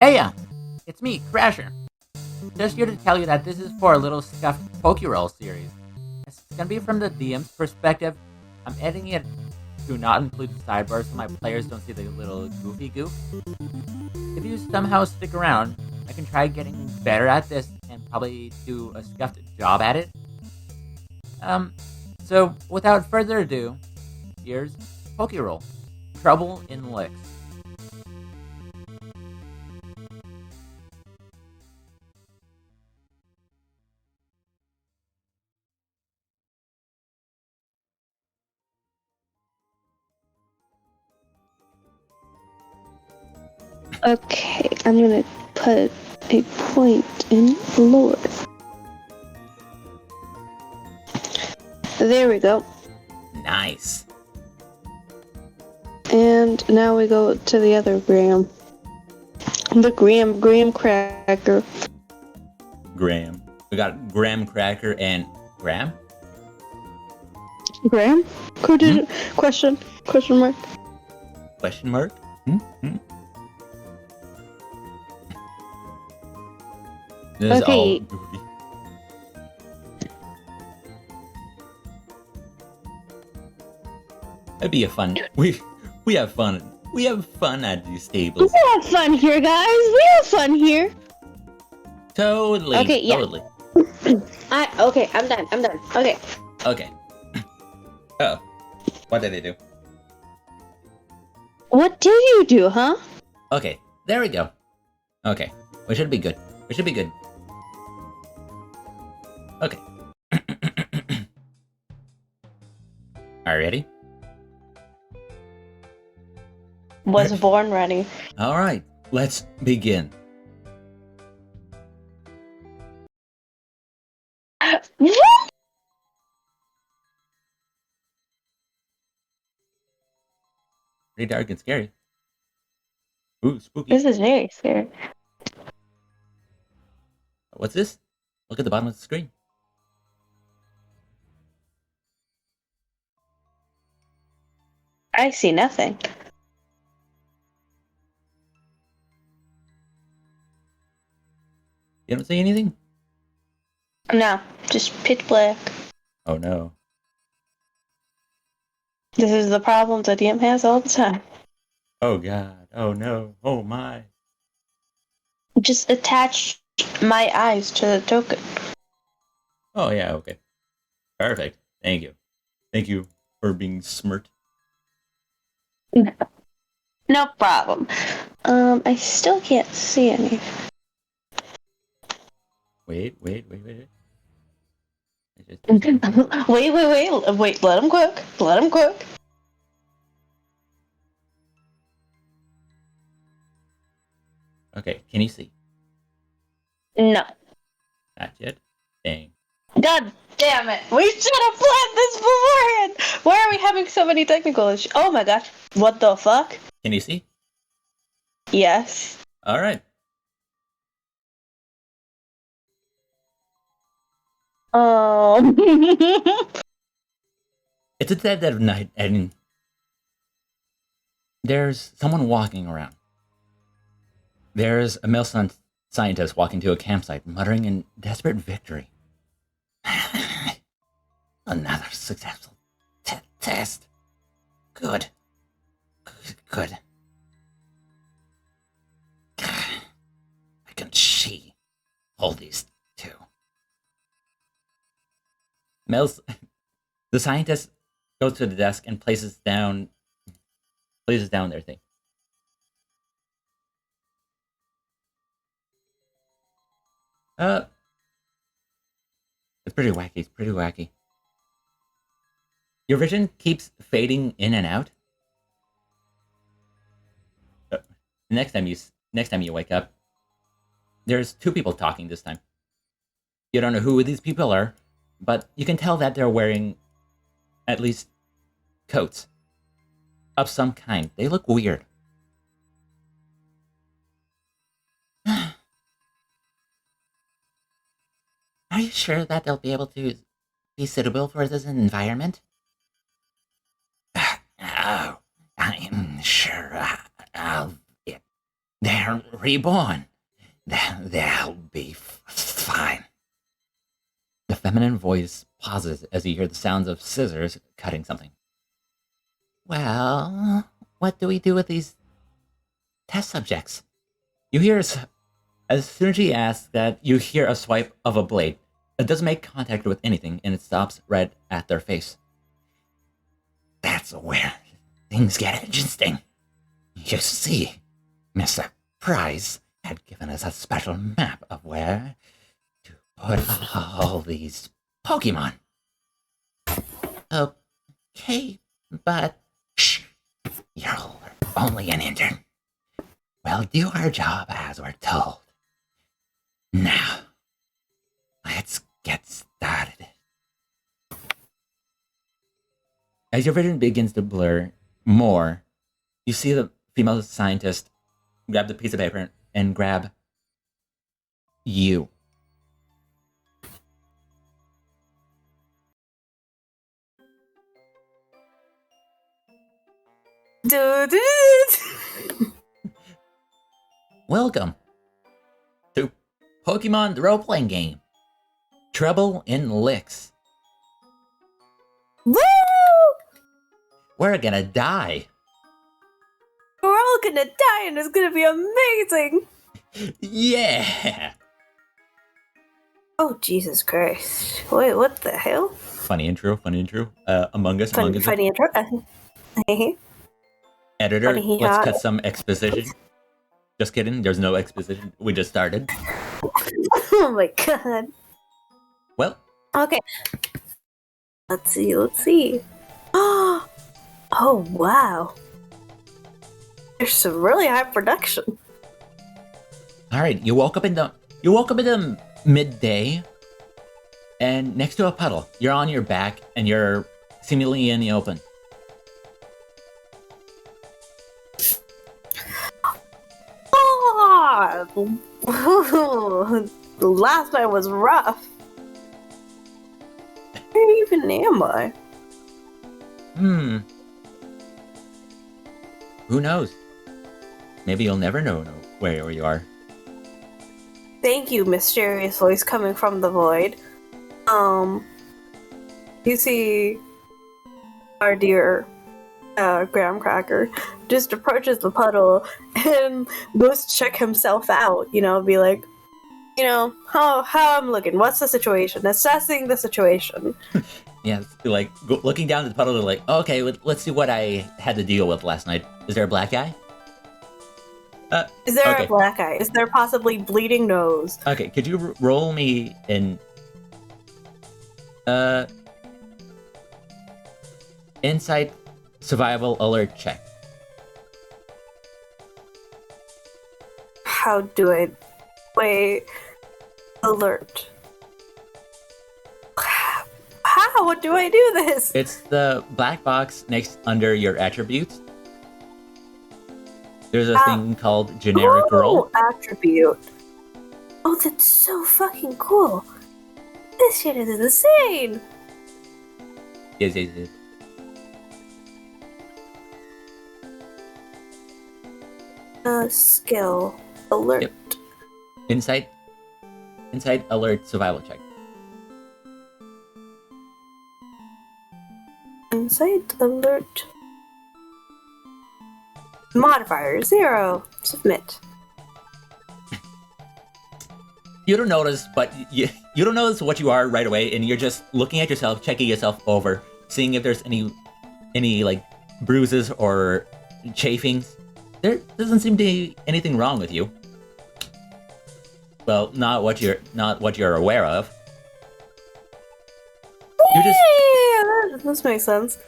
Hey, it's me, Crasher. Just here to tell you that this is for a little scuffed Pokérole series. It's gonna be from the DM's perspective. I'm editing it to not include the sidebars so my players don't see the little goofy goof. If you somehow stick around, I can try getting better at this and probably do a scuffed job at it. So without further ado, here's Pokérole. Trouble in Licks. Okay, I'm gonna put a point in lore. There we go. Nice. And now we go to the other Graham. The Graham Cracker. Graham. We got Graham Cracker and Graham? Graham? Question mark. Question mark? This is Okay. all goofy. That'd be a fun. We have fun. We have fun at these tables. We have fun here, guys. We have fun here. Totally. Okay, yeah. Totally. Okay, I'm done. Okay. Okay. Oh. What did they do? What did you do, huh? Okay. There we go. Okay. We should be good. We should be good. Okay. Are you ready? Was born ready. Alright. Let's begin. What? Pretty dark and scary. Ooh, spooky. This is very scary. What's this? Look at the bottom of the screen. I see nothing. You don't see anything? No, just pitch black. Oh no. This is the problem that DM has all the time. Oh god. Oh no. Oh my. Just attach my eyes to the token. Oh yeah, okay. Perfect. Thank you. Thank you for being smart. No problem. I still can't see any. Wait. Wait, let him cook. Okay, can you see? No. Not yet. Dang. God damn it. We should have planned this beforehand. Why are we having so many technical issues? Oh my gosh. What the fuck? Can you see? Yes. Alright. It's a dead of night and there's someone walking around. There's a male scientist walking to a campsite, muttering in desperate victory. Another successful test. Good. I can see all these two. The scientist goes to the desk and places down their thing. It's pretty wacky. Your vision keeps fading in and out. Next time you wake up, there's two people talking this time. You don't know who these people are, but you can tell that they're wearing at least coats of some kind. They look weird. Are you sure that they'll be able to be suitable for this environment? Oh, I'm sure They're reborn. They'll be fine. The feminine voice pauses as you hear the sounds of scissors cutting something. Well, what do we do with these test subjects? You hear, as soon as she asks that, you hear a swipe of a blade. It doesn't make contact with anything, and it stops right at their face. That's where things get interesting. You see, Mr. Price had given us a special map of where to put all these Pokemon. Okay, but shh, you're only an intern. We'll do our job as we're told. Now, let's get started. As your vision begins to blur more, you see the female scientist grab the piece of paper and grab you. Welcome to Pokemon the role-playing game. Trouble in Licks. Woo! We're gonna die. We're all gonna die and it's gonna be amazing! Yeah! Oh, Jesus Christ. Wait, what the hell? Funny intro. Among Us. Funny intro. Editor, funny let's cut some exposition. Just kidding, there's no exposition. We just started. Oh my god. Well. Okay. Let's see. Oh, wow. There's some really high production. Alright, you woke up in the midday, and next to a puddle. You're on your back, and you're seemingly in the open. Last night was rough. Where even am I? Who knows? Maybe you'll never know where you are. Thank you, mysterious voice coming from the void. You see our dear graham cracker just approaches the puddle and goes to check himself out, be like, how I'm looking, what's the situation, assessing the situation. Yeah, like looking down at the puddle, they're like, okay, let's see what I had to deal with last night. Is there a black guy? Is there a black eye? Is there possibly bleeding nose? Okay, could you roll me in insight survival alert check? How do I... Wait... Alert. How do I do this? It's the black box next under your attributes. There's a thing called generic role. Attribute. Oh, that's so fucking cool. This shit is insane. Yes. Skill. Alert. Yep. Insight alert survival check. Insight alert. Modifier 0. Submit. You don't notice, but you don't notice what you are right away, and you're just looking at yourself, checking yourself over, seeing if there's any like bruises or chafings. There doesn't seem to be anything wrong with you. Well, not what you're aware of. Yeah, this makes sense.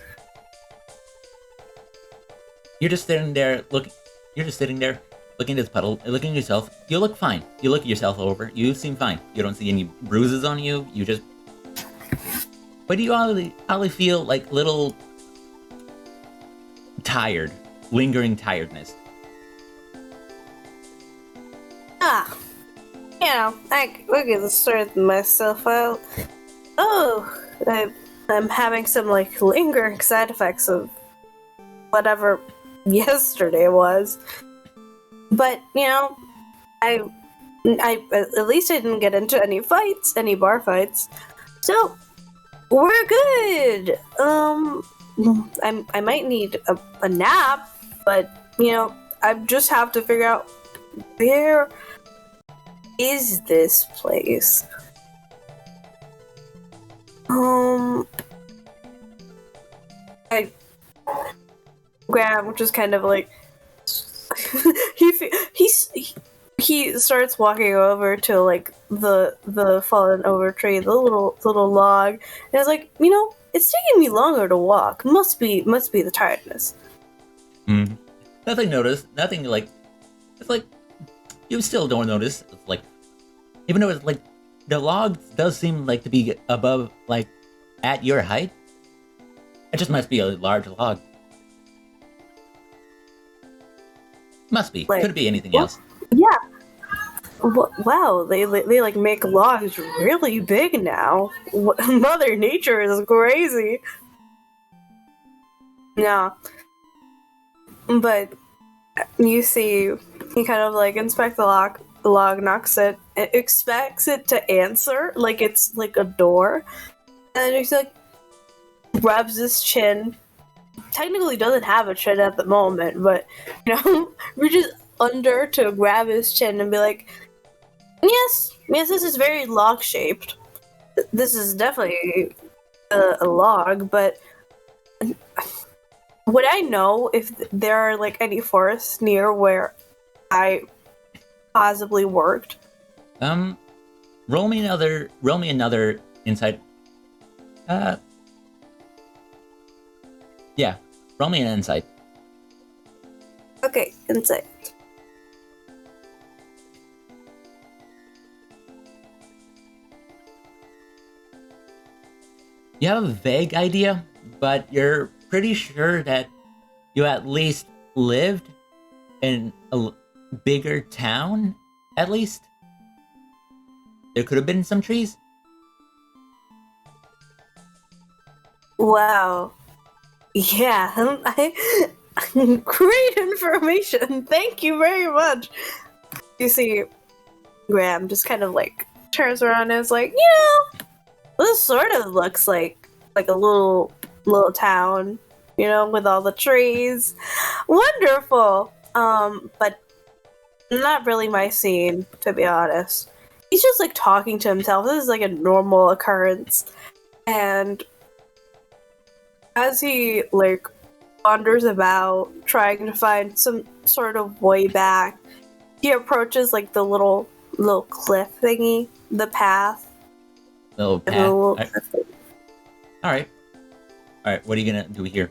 You're just sitting there looking at the puddle, looking at yourself. You look fine. You look at yourself over. You seem fine. You don't see any bruises on you. But you oddly feel like little tired, lingering tiredness. I can sort myself out. Oh, I'm having some like lingering side effects of whatever yesterday was. But I at least I didn't get into any fights, any bar fights. So we're good. I might need a nap, but I just have to figure out where is this place. I Graham just kind of like he starts walking over to like the fallen over tree, the little log, and it's like, it's taking me longer to walk. Must be the tiredness. Nothing like, it's like, you still don't notice, it's like, even though it's like, the log does seem like to be above, like, at your height. It just must be a large log. Must be. Like, could be anything else. Yeah. Wow, they like make logs really big now. Mother Nature is crazy. Yeah. But you see, he kind of like inspects the log, knocks it, and expects it to answer like it's like a door. And he's like, grabs his chin. Technically doesn't have a chin at the moment, but reaches under to grab his chin and be like, yes, this is very log shaped. This is definitely a log, but would I know if there are like any forests near where I possibly worked? Roll me another insight. Yeah, roll me an insight. Okay, insight. You have a vague idea, but you're pretty sure that you at least lived in a bigger town, at least. There could have been some trees. Wow. Yeah, great information. Thank you very much. You see, Graham just kind of like turns around and is like, this sort of looks like a little town, with all the trees. Wonderful. But not really my scene, to be honest. He's just like talking to himself. This is like a normal occurrence. And as he like wanders about trying to find some sort of way back, he approaches like the little cliff thingy, the path. Little path. All right. What are you gonna do here?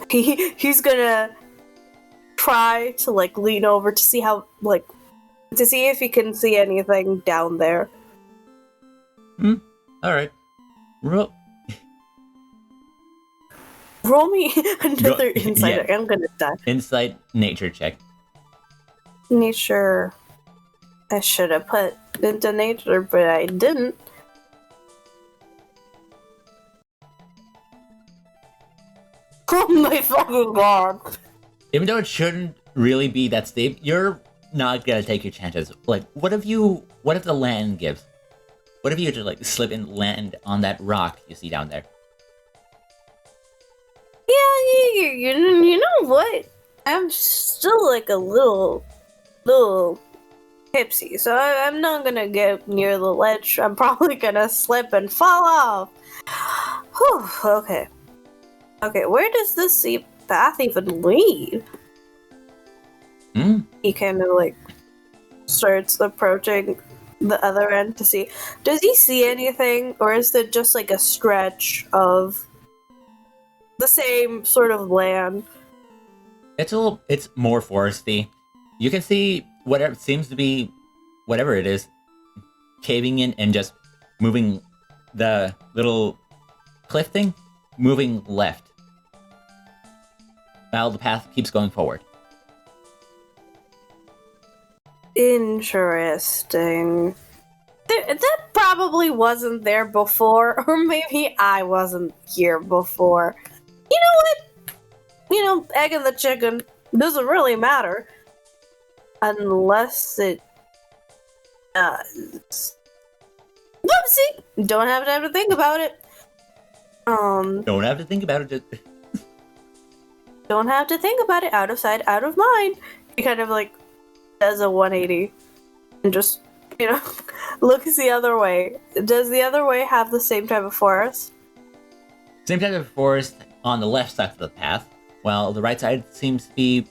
He's gonna try to like lean over to see how to see if he can see anything down there. All right. Roll me another insight. Yeah. I'm gonna die. Insight nature check. Nature. I should have put into nature, but I didn't. Oh my fucking god. Even though it shouldn't really be that steep, you're not gonna take your chances. Like, what if the land gives? What if you just like slip and land on that rock you see down there? Yeah, you know what? I'm still like a little tipsy, so I'm not gonna get near the ledge. I'm probably gonna slip and fall off. Whew, okay. Okay, where does this path even lead? He kind of like starts approaching the other end to see. Does he see anything, or is it just like a stretch of the same sort of land? It's more foresty. You can see whatever seems to be whatever it is caving in and just moving the little cliff thing, moving left while the path keeps going forward. Interesting. That probably wasn't there before, or maybe I wasn't here before. You know egg and the chicken doesn't really matter unless it does. Whoopsie! Don't have time to think about it. Don't have to think about it. Just... Don't have to think about it. Out of sight, out of mind. He kind of like does a 180 and just, looks the other way. Does the other way have the same type of forest? Same type of forest on the left side of the path, while the right side seems to be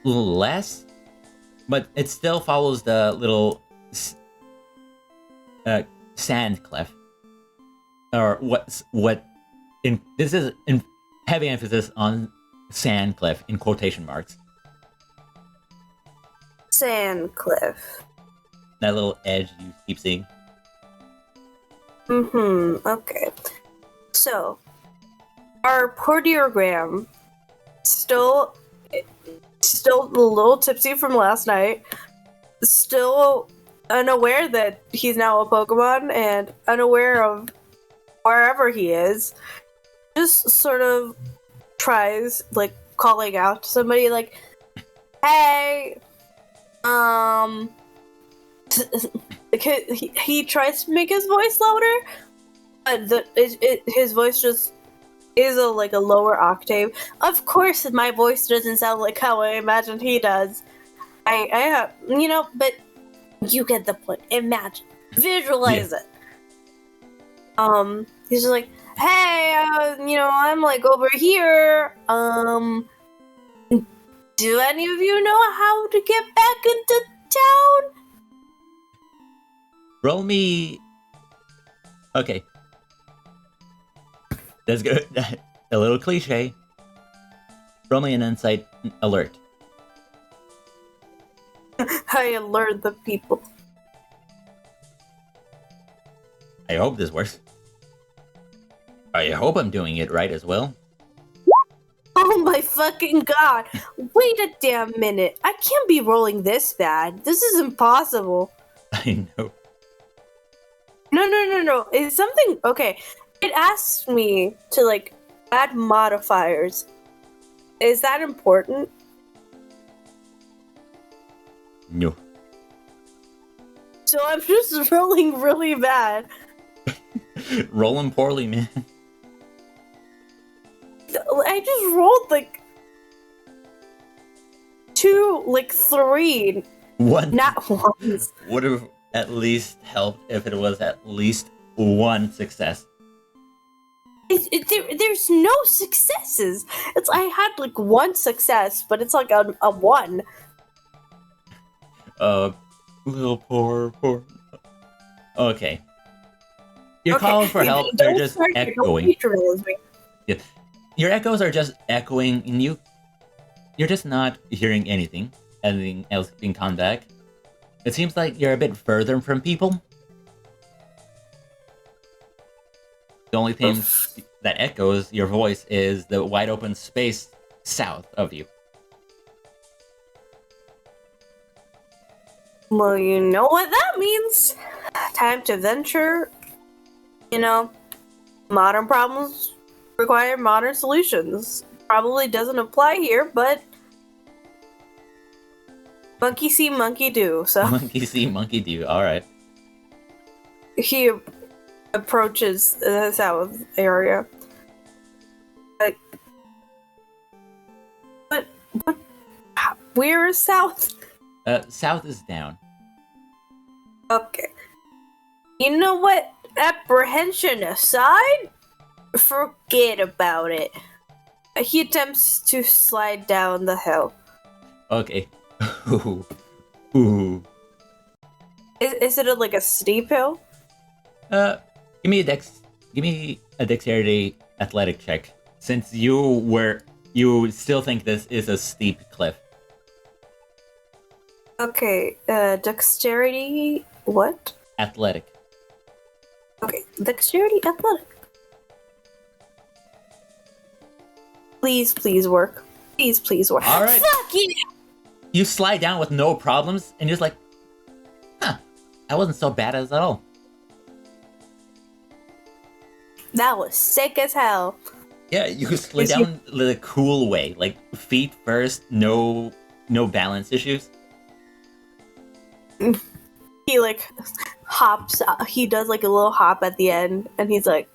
a little less, but it still follows the little sand cliff. Or this is in heavy emphasis on sand cliff in quotation marks. Sand cliff. That little edge you keep seeing. Okay. So, our poor dear Graham, still a little tipsy from last night, still unaware that he's now a Pokemon and unaware of wherever he is, just sort of tries, like, calling out to somebody, like, hey, he tries to make his voice louder, but his voice just is a lower octave. Of course, my voice doesn't sound like how I imagine he does. I have, but you get the point. Imagine, visualize it. He's just like, hey, I'm like over here. Do any of you know how to get back into town? Roll me. Okay. That's good. A little cliche. Roll me an insight alert. I alert the people. I hope this works. I hope I'm doing it right as well. Oh my fucking god! Wait a damn minute. I can't be rolling this bad. This is impossible. I know. No. It's something... Okay. It asks me to, add modifiers. Is that important? No. So I'm just rolling really bad. Rolling poorly, man. I just rolled, 2, 3. One. Not ones. Would have at least helped if it was at least one success. There's no successes. I had, one success, but it's a 1. Little poor. Okay. You're Okay, calling for help, they're just echoing. Yeah. Your echoes are just echoing, and you're just not hearing anything else being come back. It seems like you're a bit further from people. The only thing that echoes your voice is the wide open space south of you. Well, you know what that means. Time to venture. Modern problems require modern solutions. Probably doesn't apply here, but monkey see, monkey do. So Monkey see, monkey do. All right. he approaches the south area. What? Where is south? South is down. Okay. You know what? Apprehension aside, forget about it. He attempts to slide down the hill. Okay. Ooh. Is it a steep hill? Give me a dexterity athletic check. Since you still think this is a steep cliff. Okay, dexterity, what? Athletic. Okay, dexterity, athletic. Please work. Please work. All right. Fuck yeah! You slide down with no problems, and you're just like, that wasn't so bad at all. That was sick as hell. Yeah, you slid down the cool way, like feet first, no balance issues. He like hops. He does like a little hop at the end, and he's like,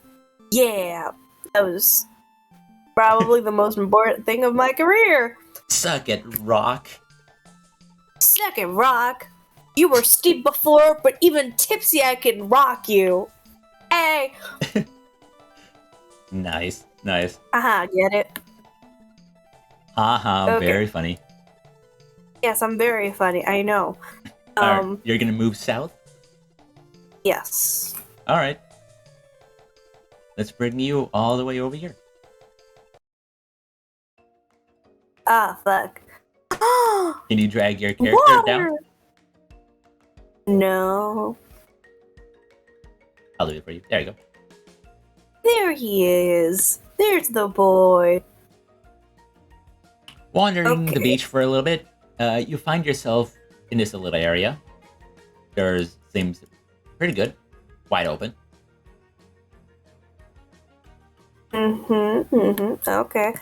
"Yeah, that was probably the most important thing of my career." Suck it, Rock. Second rock, you were steep before, but even tipsy, I can rock you. Hey, Nice. get it? Haha, Okay. very funny. Yes, I'm very funny. I know. Alright, you're gonna move south? Yes. Alright. Let's bring you all the way over here. Ah, fuck. Can you drag your character down? No. I'll do it for you. There you go. There he is. There's the boy. Wandering the Okay. beach for a little bit, you find yourself in this little area. There's seems pretty good, wide open. Okay.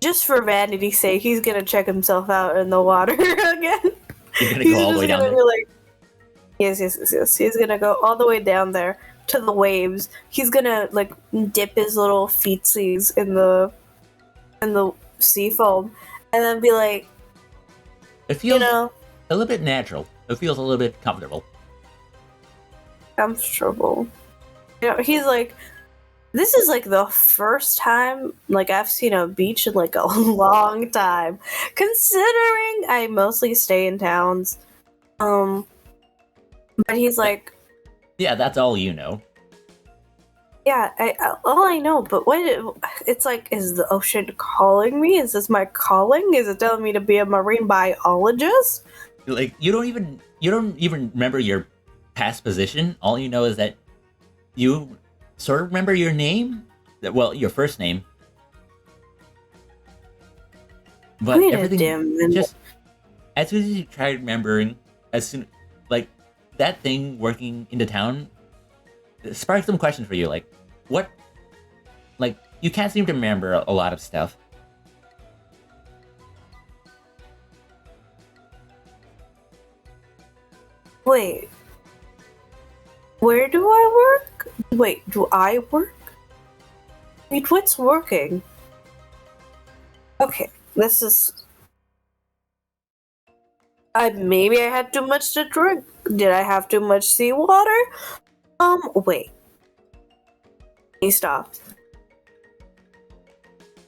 Just for vanity's sake, he's gonna check himself out in the water again. You're gonna He's go all the way just down gonna there. be like, yes. He's gonna go all the way down there to the waves. He's gonna like dip his little feetsies in the sea foam, and then be like, It feels a little bit natural. It feels a little bit comfortable. comfortable. He's like, this is like the first time like I've seen a beach in like a long time. Considering I mostly stay in towns. But he's like, Yeah, that's all you know. yeah, all I know, but it's like, is the ocean calling me? Is this my calling? Is it telling me to be a marine biologist? Like you don't even remember your past position. All you know is that you sort of remember your name. Well, your first name. But Wait a everything damn minute. just as soon as you try remembering, like that thing working in the town sparked some questions for you. Like what? Like you can't seem to remember a lot of stuff. Wait. Where do I work? Wait, do I work? Wait, what's working? Okay, this is... maybe I had too much to drink. Did I have too much seawater? Wait. He stopped.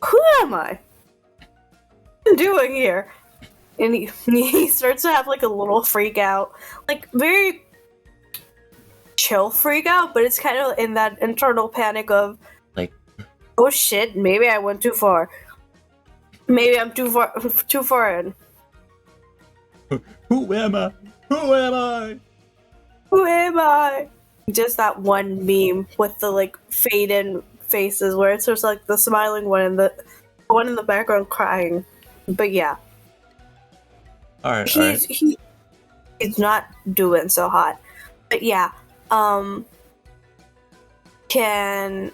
Who am I? What am I doing here? And he starts to have like a little freak out. Like, very chill freak out, but it's kind of in that internal panic of, Like, oh shit, maybe I went too far. Maybe I'm too far in. who am I? Who am I? Who am I? Just that one meme with the like fade-in faces where it's just like the smiling one and the one in the background crying. But yeah, All right. he's not doing so hot. But yeah, can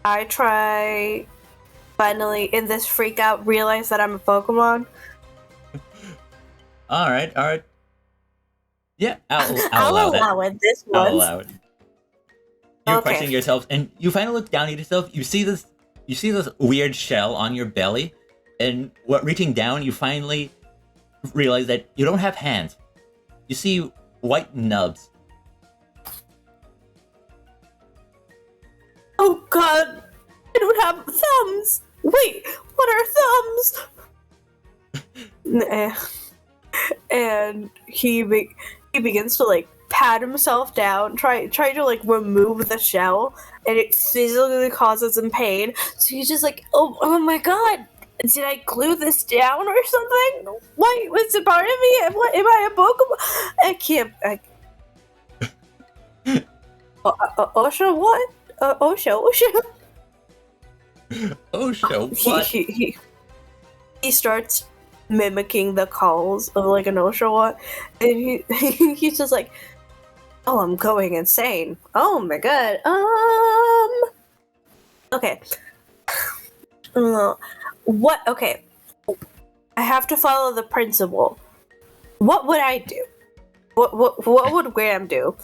I try finally in this freak out realize that I'm a Pokemon? All right. Yeah, I'll I'll allow allow that. it this I'll once. allow it. You're Okay. questioning yourself, and you finally look down at yourself. You see this weird shell on your belly, and reaching down, you finally realize that you don't have hands. You see white nubs. Oh god, I don't have thumbs! Wait, what are thumbs? And he begins to like pat himself down, try to like remove the shell, and it physically causes him pain. So he's just like, oh my god, did I glue this down or something? Why was it part of me? What am I a Pokemon? I can't. Osha, what? Osha. Oh, so what? He starts mimicking the calls of like an Oshawott, and he's just like, Oh, I'm going insane. Oh my god. Okay. What? Okay. I have to follow the principle. What would I do? What would Graham do?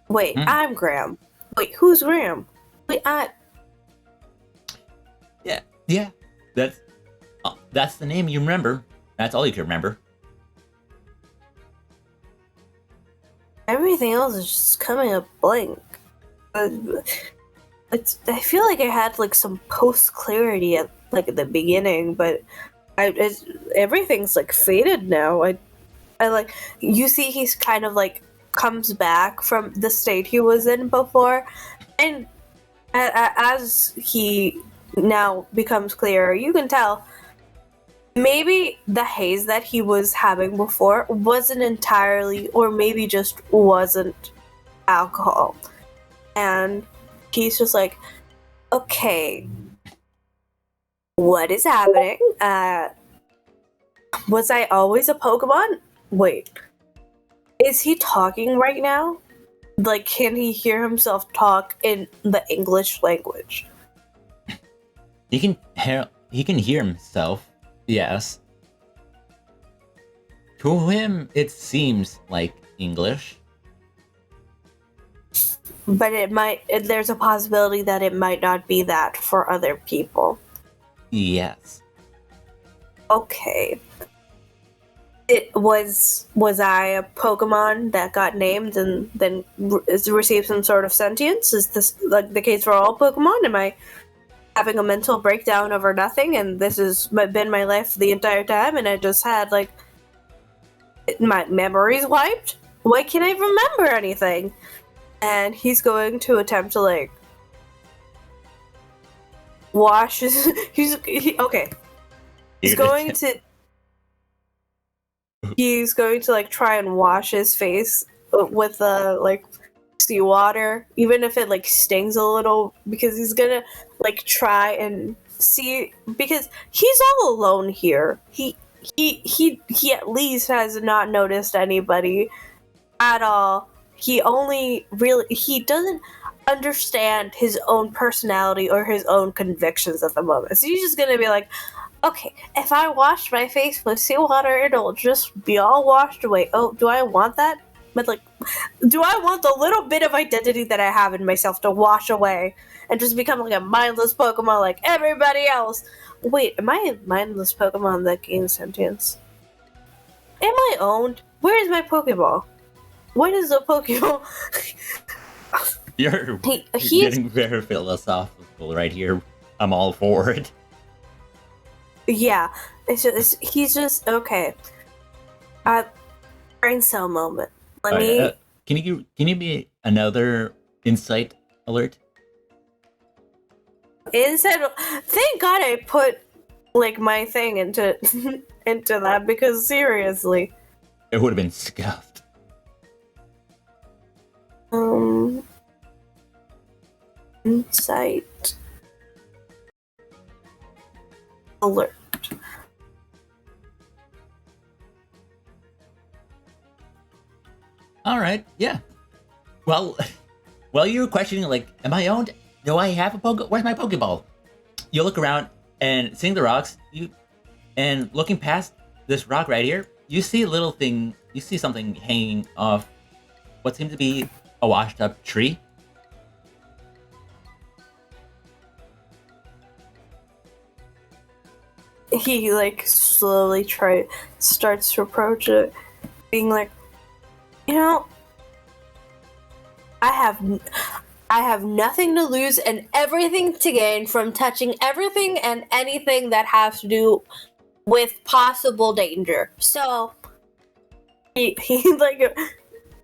Wait, I'm Graham. Wait, who's Graham? Wait, Yeah. That's the name you remember. That's all you can remember. everything else is just coming up blank. I feel like I had like some post clarity at the beginning, but everything's like faded now. I like you see he's kind of like comes back from the state he was in before, and as he now becomes clearer, you can tell maybe the haze that he was having before wasn't entirely, or maybe just wasn't alcohol, and he's just like, okay, what is happening? Was I always a Pokemon? Wait, is he talking right now? Like, can he hear himself talk in the English language? He can hear himself. Yes. To him, it seems like English. But there's a possibility that it might not be that for other people. Yes. Okay. Was I a Pokemon that got named and then received some sort of sentience? Is this like the case for all Pokemon? Am I having a mental breakdown over nothing, and this has been my life the entire time, and I just had like my memories wiped? Why can't I remember anything? And he's going to attempt to like wash his. Okay. He's going to like try and wash his face with like seawater, even if it like stings a little, because he's gonna like try and see, because he's all alone here. He at least has not noticed anybody at all. He doesn't understand his own personality or his own convictions at the moment. So he's just gonna be like, okay, if I wash my face with seawater, it'll just be all washed away. Oh, do I want that? But like, do I want the little bit of identity that I have in myself to wash away and just become like a mindless Pokemon like everybody else? Wait, am I a mindless Pokemon that gains sentience? Am I owned? Where is my Pokeball? What is a Pokeball? You're getting very philosophical right here. I'm all for it. Yeah, he's just okay. Brain cell moment. Let me. Can you give me another insight alert? Thank God I put like my thing into into that, because seriously, It would have been scuffed. Insight alert. All right, yeah. Well, you're questioning like, am I owned? Do I have a Where's my Pokeball? You look around and seeing the rocks, and looking past this rock right here, you see a little thing. You see something hanging off what seems to be a washed-up tree. He like slowly starts to approach it, being like, you know, I have nothing to lose and everything to gain from touching everything and anything that has to do with possible danger. So he's like,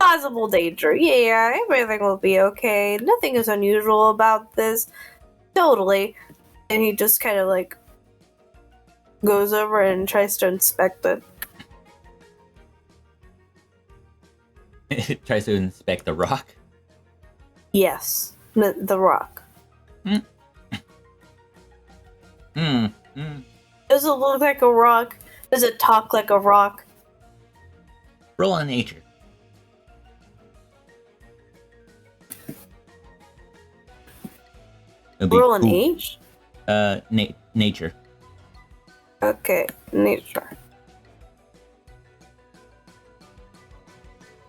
possible danger. Yeah, everything will be okay. Nothing is unusual about this. Totally. And he just kind of like goes over and tries to inspect it. It tries to inspect the rock. Yes, the rock. Hmm. Does it look like a rock? Does it talk like a rock? Roll on nature. It'd be Roll an cool. age? Nature. Okay, nature.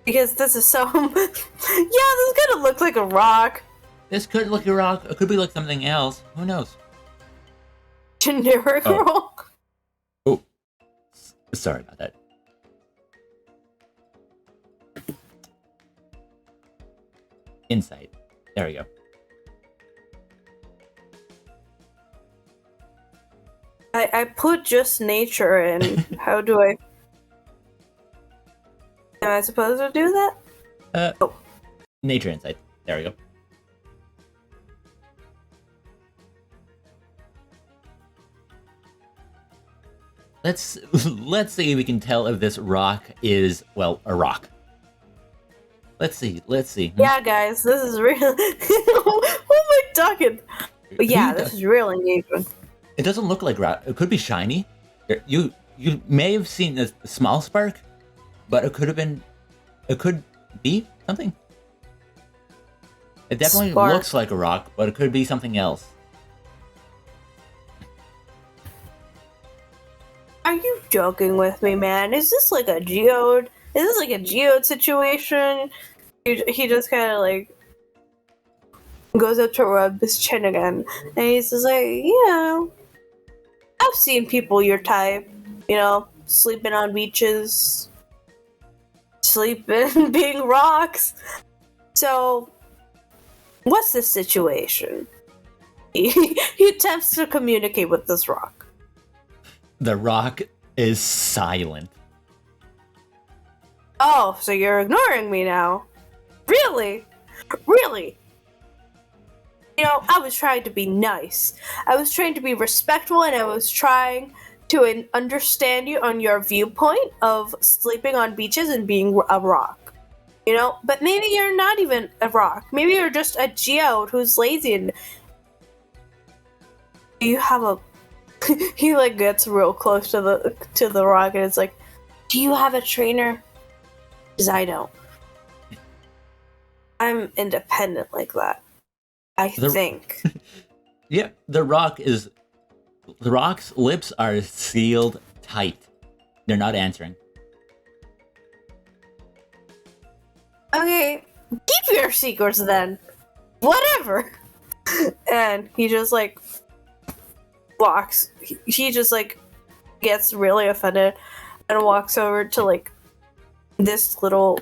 Because this is so... yeah, this is gonna look like a rock. This could look like a rock. It could be like something else. Who knows? Generic Oh. rock. Oh, sorry about that. Insight. There we go. I put just nature in. How do I... Am I supposed to do that? Oh. Nature insight. There we go. Let's see if we can tell if this rock is, well, a rock. Let's see. Yeah, guys, this is real. What am I talking? But yeah, this is real engagement. It doesn't look like rock. It could be shiny. You may have seen a small spark, but it could be something. It definitely looks like a rock, but it could be something else. Are you joking with me, man? Is this like a geode? Is this like a geode situation? He just kind of like goes up to rub his chin again, and he's just like, I've seen people your type, sleeping on beaches, sleeping, being rocks. So, what's the situation? He attempts to communicate with this rock. The rock is silent. Oh, so you're ignoring me now? Really? Really? I was trying to be nice. I was trying to be respectful, and I was trying to understand you on your viewpoint of sleeping on beaches and being a rock. But maybe you're not even a rock. Maybe you're just a geode who's lazy and... Do you have a... He gets real close to the rock, and it's like, do you have a trainer? Because I don't. I'm independent like that. I think. Yeah, the rock's lips are sealed tight. They're not answering. Okay, keep your secrets then. Whatever. And he just walks. He just gets really offended and walks over to this little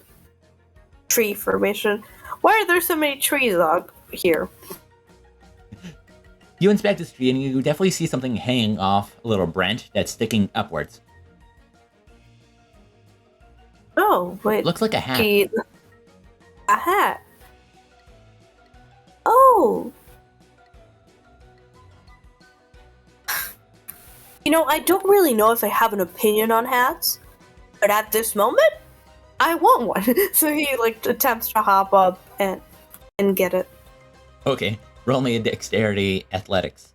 tree formation. Why are there so many trees out here? You inspect this tree and you definitely see something hanging off a little branch that's sticking upwards. Oh, wait. Looks like a hat. A hat. Oh. I don't really know if I have an opinion on hats, but at this moment, I want one. So he attempts to hop up and get it. Okay, roll me a dexterity athletics.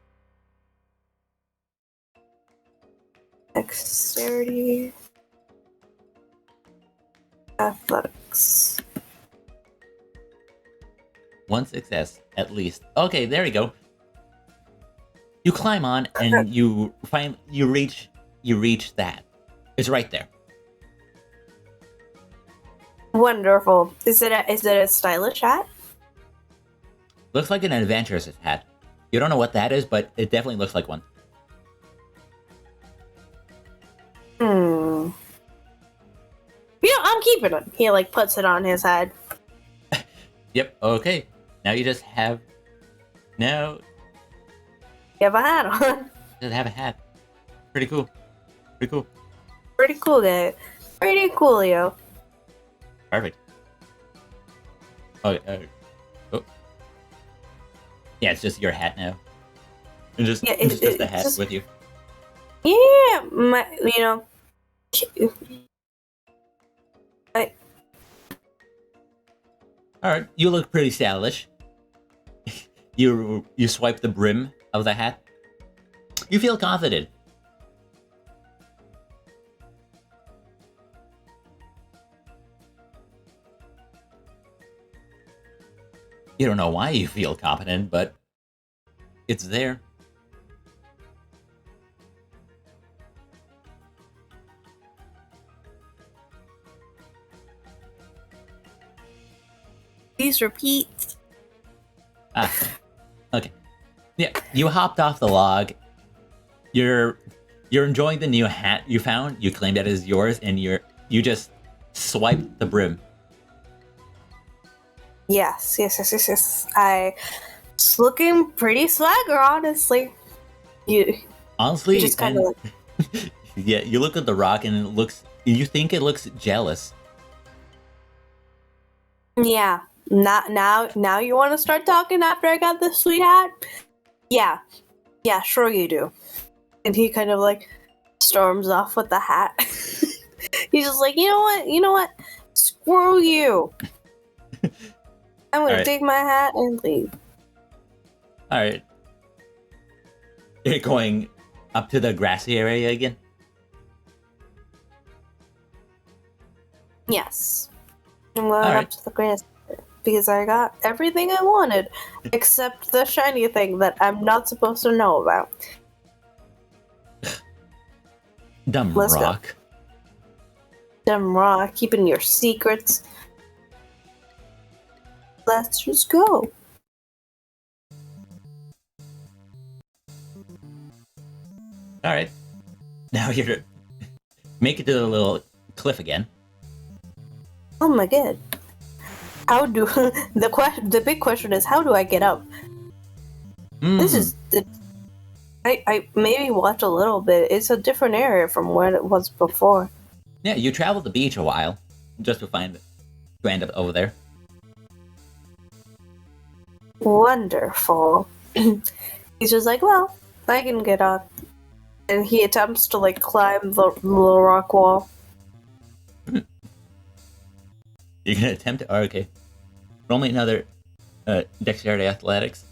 Dexterity. Athletics. One success, at least. Okay, there we go. You climb on and you reach that. It's right there. Wonderful. Is it a stylish hat? Looks like an adventurous hat. You don't know what that is, but it definitely looks like one. I'm keeping it. He puts it on his head. Yep, okay. Now you just have... Now... You have a hat on. Just have a hat. Pretty cool. Pretty cool. Pretty cool, guy. Pretty coolio. Perfect. Okay. Oh. Yeah, it's just your hat now. It's just the hat with you. Yeah, Alright, you look pretty stylish. You swipe the brim of the hat. You feel confident. You don't know why you feel confident, but it's there. Please repeat. Ah, okay. Yeah, you hopped off the log. You're enjoying the new hat you found. You claim that is yours, and you just swiped the brim. Yes. It's looking pretty swagger, honestly. You Honestly, just kind of and yeah, you look at the rock, and it looks. You think it looks jealous. yeah. Now you want to start talking after I got this sweet hat? Yeah, sure you do. And he kind of like storms off with the hat. He's just like, you know what? Screw you. I'm gonna Alright. take my hat and leave. All right. You're going up to the grassy area again. Yes. I'm going Alright. up to the grass because I got everything I wanted except the shiny thing that I'm not supposed to know about. Dumb Let's go. rock. Dumb raw, keeping your secrets. Let's just go. All right. Now you're make it to the little cliff again. Oh my god. How do the big question is how do I get up? This is I maybe watch a little bit. It's a different area from where it was before. Yeah. You traveled the beach a while just to find it. To end up over there. Wonderful. He's just like, well, I can get up. And he attempts to like climb the little rock wall. You're gonna attempt it. Oh, okay. Roll me another dexterity athletics.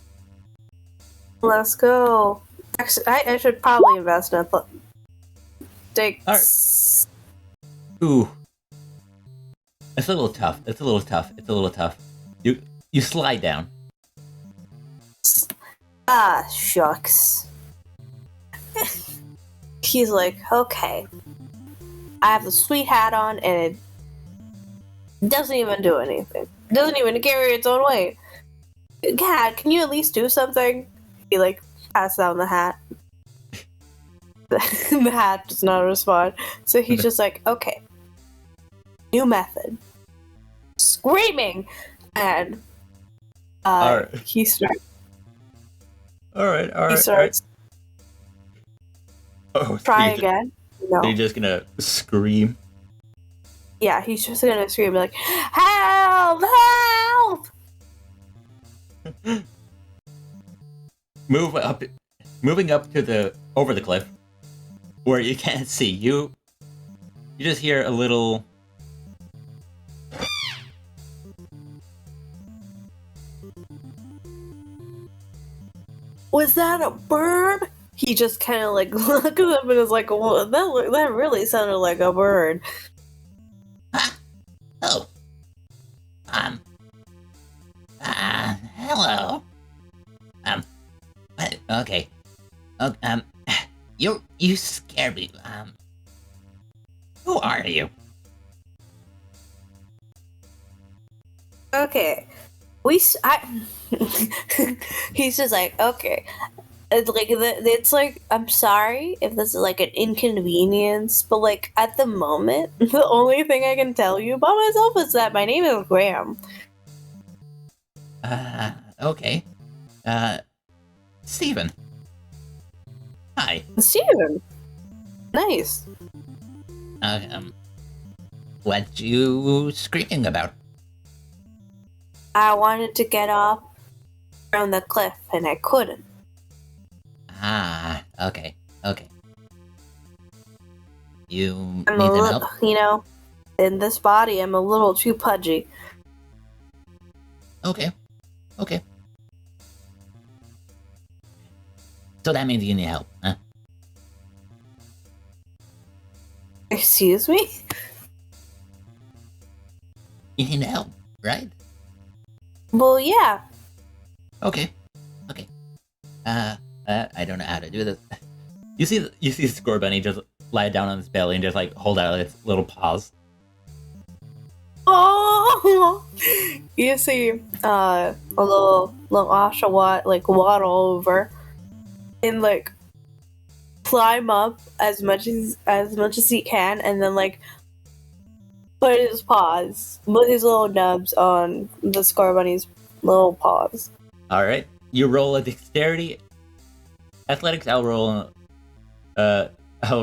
Let's go. Actually, I should probably invest in Dex. Alright. Ooh. It's a little tough. It's a little tough. You slide down. Ah, shucks. He's like, okay. I have the sweet hat on and it doesn't even do anything. It doesn't even carry its own weight. Cat, can you at least do something? He like passes down the hat. The hat does not respond. So he's just like, okay. New method. Screaming! And Alright. he starts. Alright. He starts. Oh, Try again. No. You're just gonna scream. Yeah, he's just gonna scream like, "Help! Help!" Moving up to over the cliff, where you can't see. You just hear a little. Was that a bird? He just kind of like looks up and is like, well, that really sounded like a bird. Oh. Hello. Okay. You scared me. Who are you? Okay, he's just like, okay. It's like, I'm sorry if this is like an inconvenience, but like at the moment, the only thing I can tell you about myself is that my name is Graham. Okay. Steven. Hi. Steven. Nice. What you screaming about? I wanted to get off from the cliff and I couldn't. Okay. You I'm need a some little, help? in this body, I'm a little too pudgy. Okay. So that means you need help, huh? Excuse me? You need help, right? Well, yeah. Okay. I don't know how to do this. You see the Score Bunny just lie down on its belly and just like hold out its little paws. Oh, you see, a little Oshawott like waddle over and like climb up as much as he can, and then like put his little nubs on the Score Bunny's little paws. All right, you roll a dexterity, athletics. I'll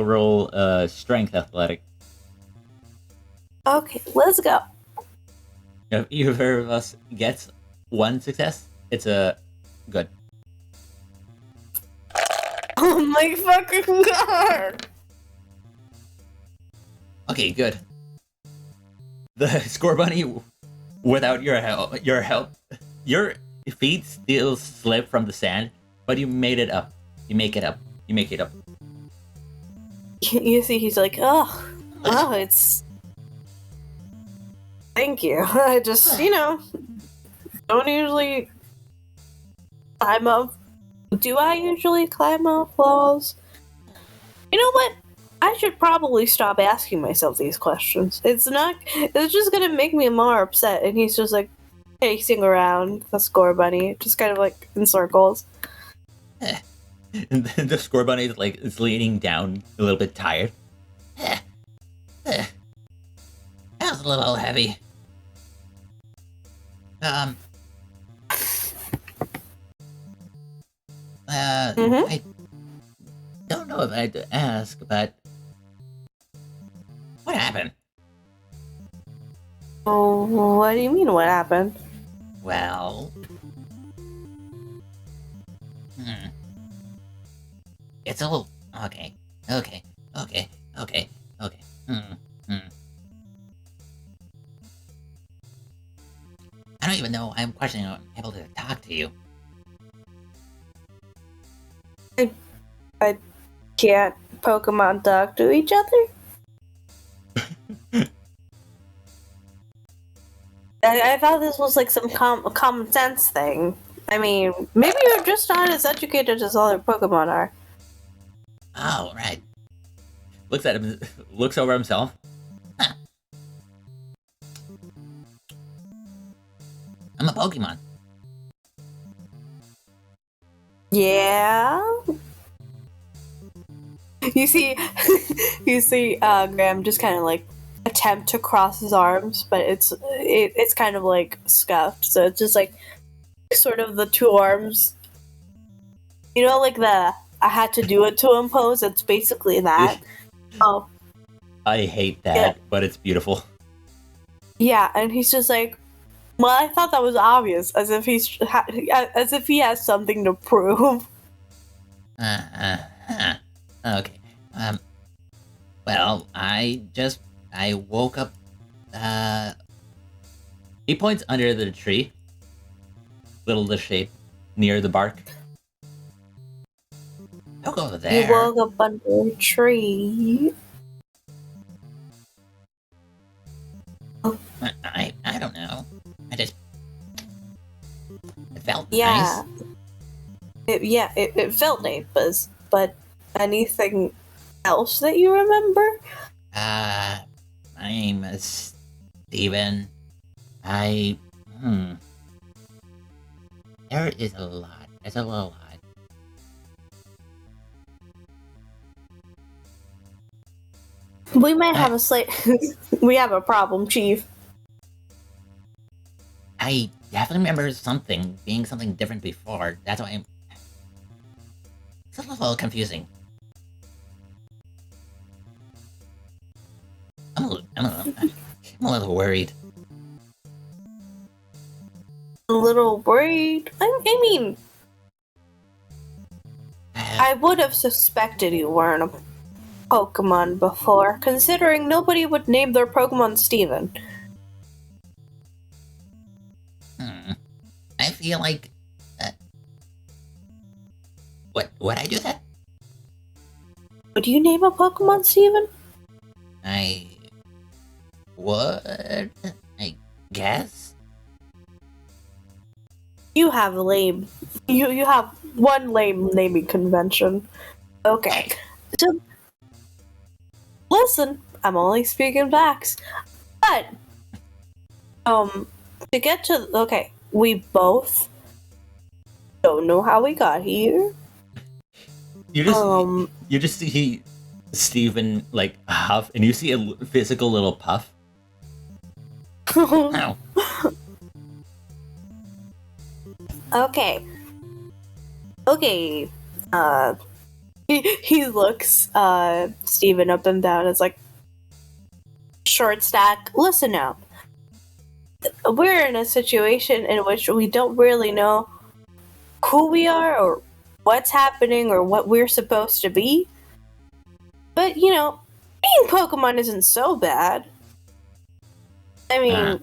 roll strength athletic. Okay, let's go. If either of us gets one success, it's a good. Oh my fucking god! Okay, good. The Score Bunny, without your help, your feet still slip from the sand, but you made it up. You make it up. You see, he's like, oh, it's. Thank you. I just, don't usually climb up. Do I usually climb up walls? You know what? I should probably stop asking myself these questions. It's just gonna make me more upset. And he's just like pacing around the Score Bunny, just kind of like in circles. And then the Score Bunny is leaning down, a little bit tired. That was a little heavy. I don't know if I had to ask, but what happened? Oh, what do you mean? What happened? Well, it's a little okay. I don't even know. I'm questioning I'm able to talk to you. I can't Pokemon talk to each other? I thought this was like some common sense thing. I mean, maybe you're just not as educated as other Pokemon are. Oh, right. Looks at him. Looks over himself. Huh. I'm a Pokemon. Yeah. You see, Graham just kind of like attempt to cross his arms, but it's kind of like scuffed, so it's just like sort of the two arms. Like the I had to do it to him pose. It's basically that. Oh. I hate that, yeah. But it's beautiful. Yeah, and he's just like, well, I thought that was obvious, as if he has something to prove. Okay. Well, I woke up. He points under the tree. Little the shape near the bark. Don't go over there. You woke up under a tree. I don't know. It felt nice. It felt nice, but anything else that you remember? My name is Steven. There is a lot. There's a lot. We might have we have a problem, Chief. I definitely remember being something different before. That's why it's a little confusing. I'm a little worried. A little worried? I mean, I would have suspected you weren't a Pokemon before, considering nobody would name their Pokemon Steven. I feel like... Would I do that? Would you name a Pokemon Steven? I would, I guess. You have a lame. You have one lame naming convention. Okay. So listen, I'm only speaking facts. But to get to okay, we both don't know how we got here. You just see Steven like huff, and you see a physical little puff. Ow. Okay. Okay. He looks Steven up and down. It's like, short stack, listen up. We're in a situation in which we don't really know who we are or what's happening or what we're supposed to be. But, you know, being Pokemon isn't so bad. I mean,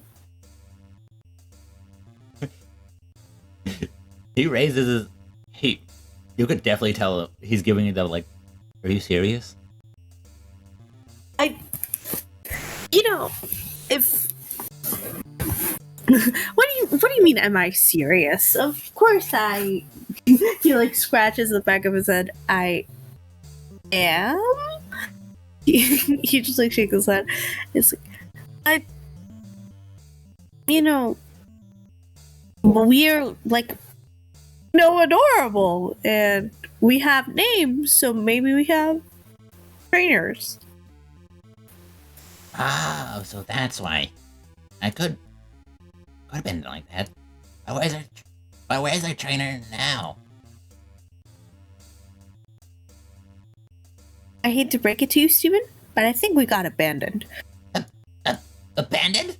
He raises his. You could definitely tell he's giving you the like. Are you serious? if what do you mean, am I serious? Of course I he like scratches the back of his head. I am. He just like shakes his head. It's like we're like adorable and we have names, so maybe we have trainers. Oh, so that's why. I could have been like that. But where's our trainer now? I hate to break it to you, Steven, but I think we got abandoned. Abandoned?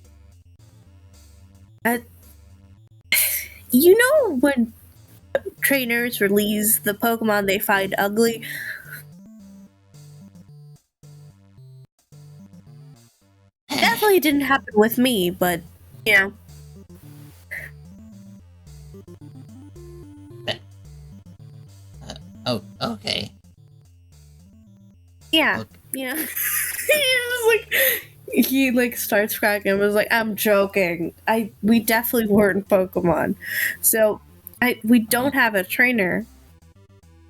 You know when trainers release the Pokemon they find ugly? Definitely didn't happen with me, but yeah. Oh, okay. Yeah, Okay. you know. He like starts cracking and was like, I'm joking. We definitely weren't Pokemon. So we don't have a trainer.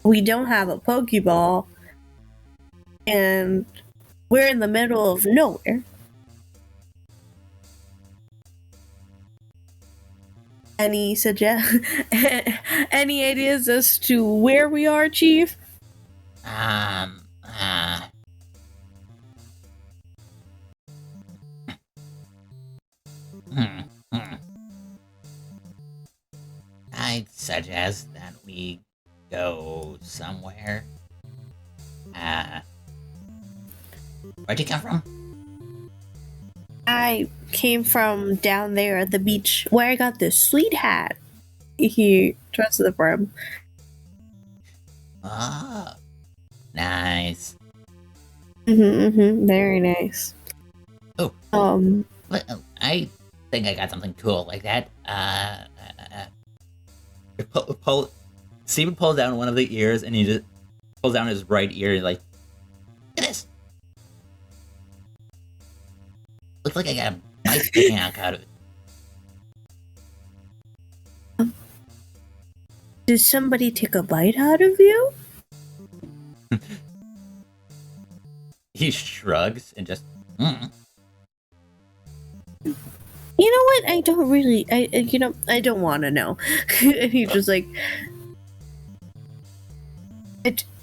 We don't have a Pokeball. And we're in the middle of nowhere. Any any ideas as to where we are, Chief? I'd suggest that we go somewhere. Where'd you come from? I came from down there at the beach where I got this sweet hat. He turns to the brim. Oh, nice. Very nice. Oh. I think I got something cool like that. Steven pulls down one of the ears and he just pulls down his right ear like, look at this. Looks like I got a bite sticking out of it. Did somebody take a bite out of you? He shrugs and just, You know what? I don't really. I don't want to know. And he's just like,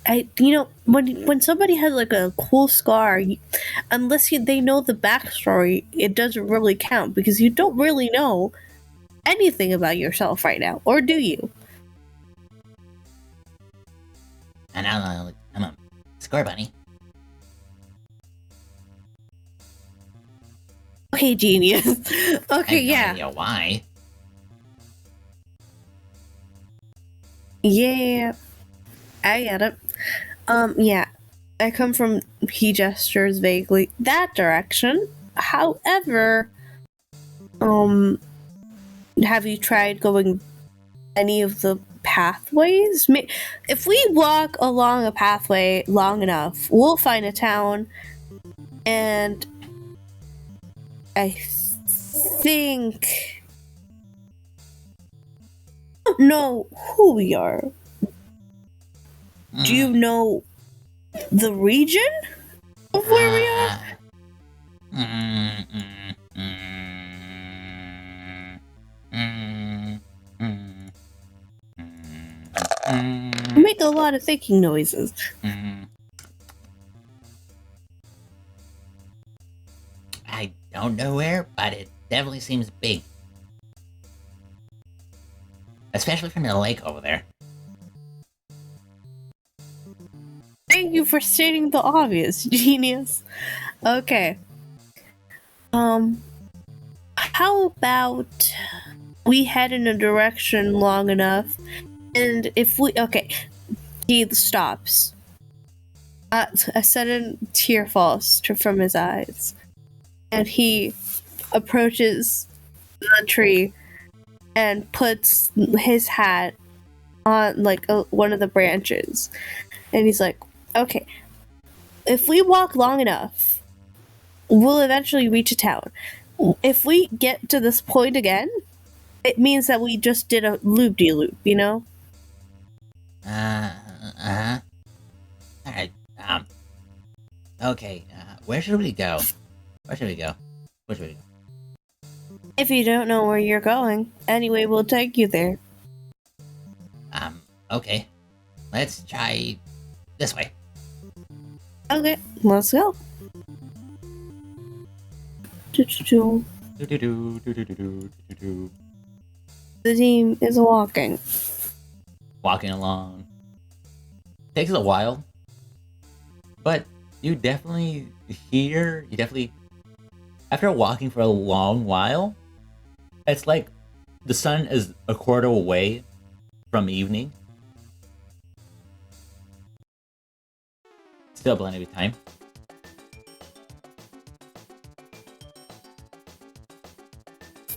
when somebody has like a cool scar, unless they know the backstory, it doesn't really count because you don't really know anything about yourself right now, or do you? and I'm a score bunny. Okay, genius. Okay, I have yeah. no idea why. Yeah, I get it. Yeah, I come from, he gestures vaguely, that direction. However, have you tried going any of the pathways? If we walk along a pathway long enough, we'll find a town, and I think don't know who we are. Do you know the region of where we are? You make a lot of thinking noises. I don't know where, but it definitely seems big. Especially from the lake over there. Thank you for stating the obvious, genius. Okay. How about we head in a direction long enough, and if we he stops. A sudden tear falls from his eyes, and he approaches the tree and puts his hat on one of the branches, and he's like, "Okay, if we walk long enough, we'll eventually reach a town. If we get to this point again, it means that we just did a loop-de-loop, you know?" Alright, okay, where should we go? Where should we go? If you don't know where you're going, anyway, we'll take you there. Okay. Let's try this way. Okay, let's go. The team is walking. Walking along. Takes a while. But you definitely after walking for a long while, it's like the sun is a quarter away from evening. Still plenty of time.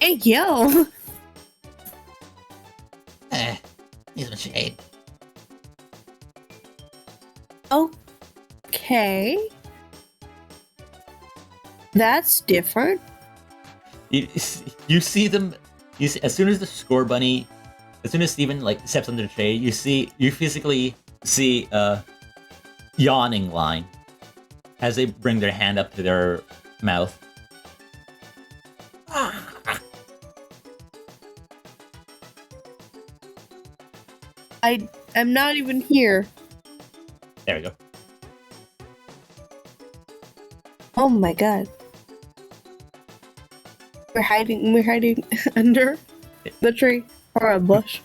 Hey, yo! Need some shade. Okay. That's different. You see them. You see, as soon as Steven steps under the shade, you physically see a yawning line as they bring their hand up to their mouth. I'm not even here. There we go. Oh my god. We're hiding under the tree or a bush.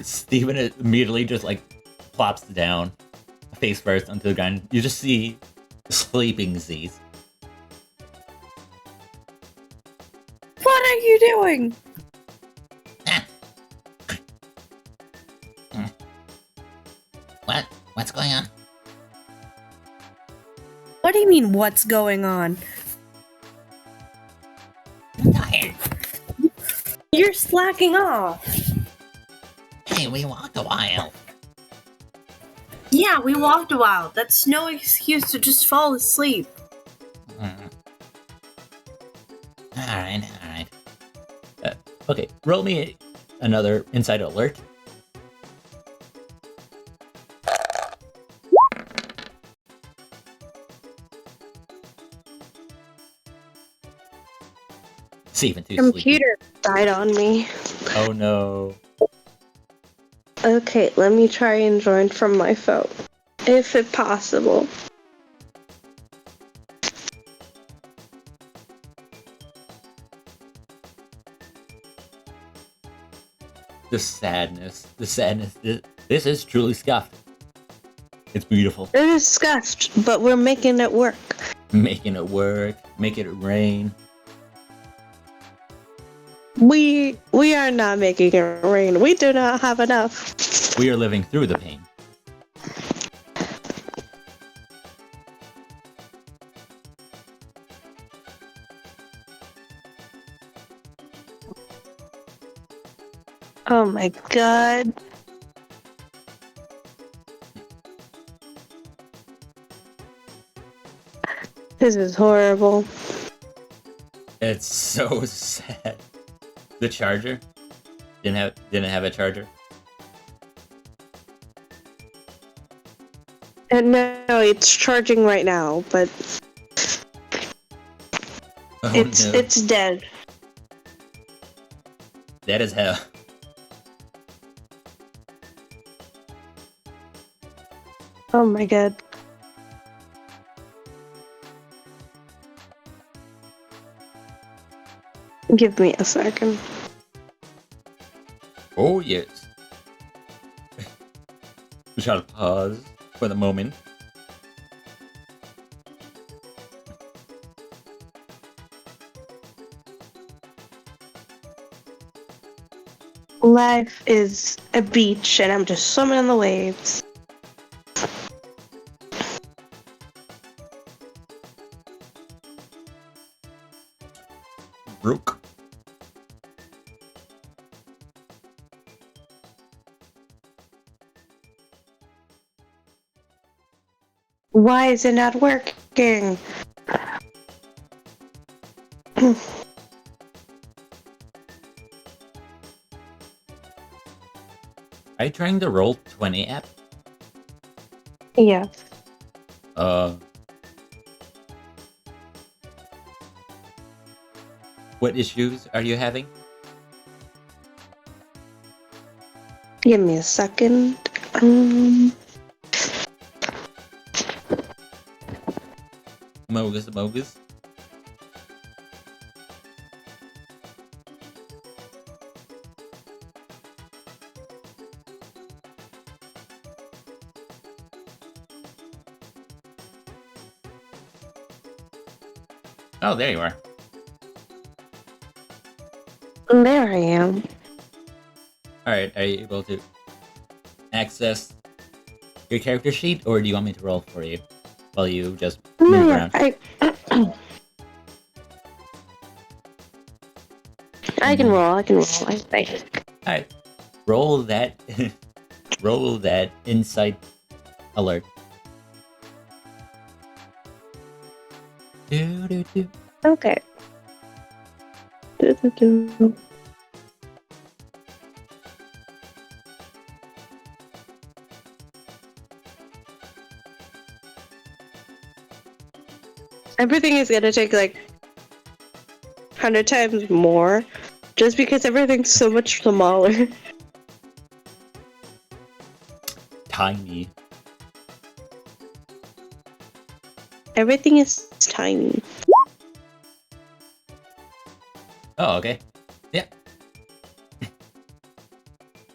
Steven immediately just plops down, face first onto the ground. You just see sleeping Z's. What are you doing? What's going on? What do you mean, what's going on? I'm tired. You're slacking off. Hey, we walked a while. Yeah, we walked a while. That's no excuse to just fall asleep. Alright. Okay, roll me another insight alert. Steven, too sleepy. Computer died on me. Oh no. Okay, let me try and join from my phone, if it possible. The sadness. This is truly scuffed. It's beautiful. It is scuffed, but we're making it work. Making it work, making it rain. We are not making it rain. We do not have enough. We are living through the pain. Oh my god. This is horrible. It's so sad. The charger didn't have a charger. No, it's charging right now, but Oh, it's dead. Dead as hell. Oh my god. Give me a second. Oh yes. We shall pause for the moment. Life is a beach and I'm just swimming in the waves. Rook. Why is it not working? Are you trying the Roll20 app? Yeah. What issues are you having? Give me a second. Mogus. Oh, there you are. There I am. Alright, are you able to access your character sheet, or do you want me to roll for you while you just move No, around? I can roll. I think. Alright. Roll that roll that insight alert. Do. Okay. Do. Everything is gonna take like 100 times more, just because everything's so much smaller. Tiny. Everything is tiny. Oh, okay. Yeah.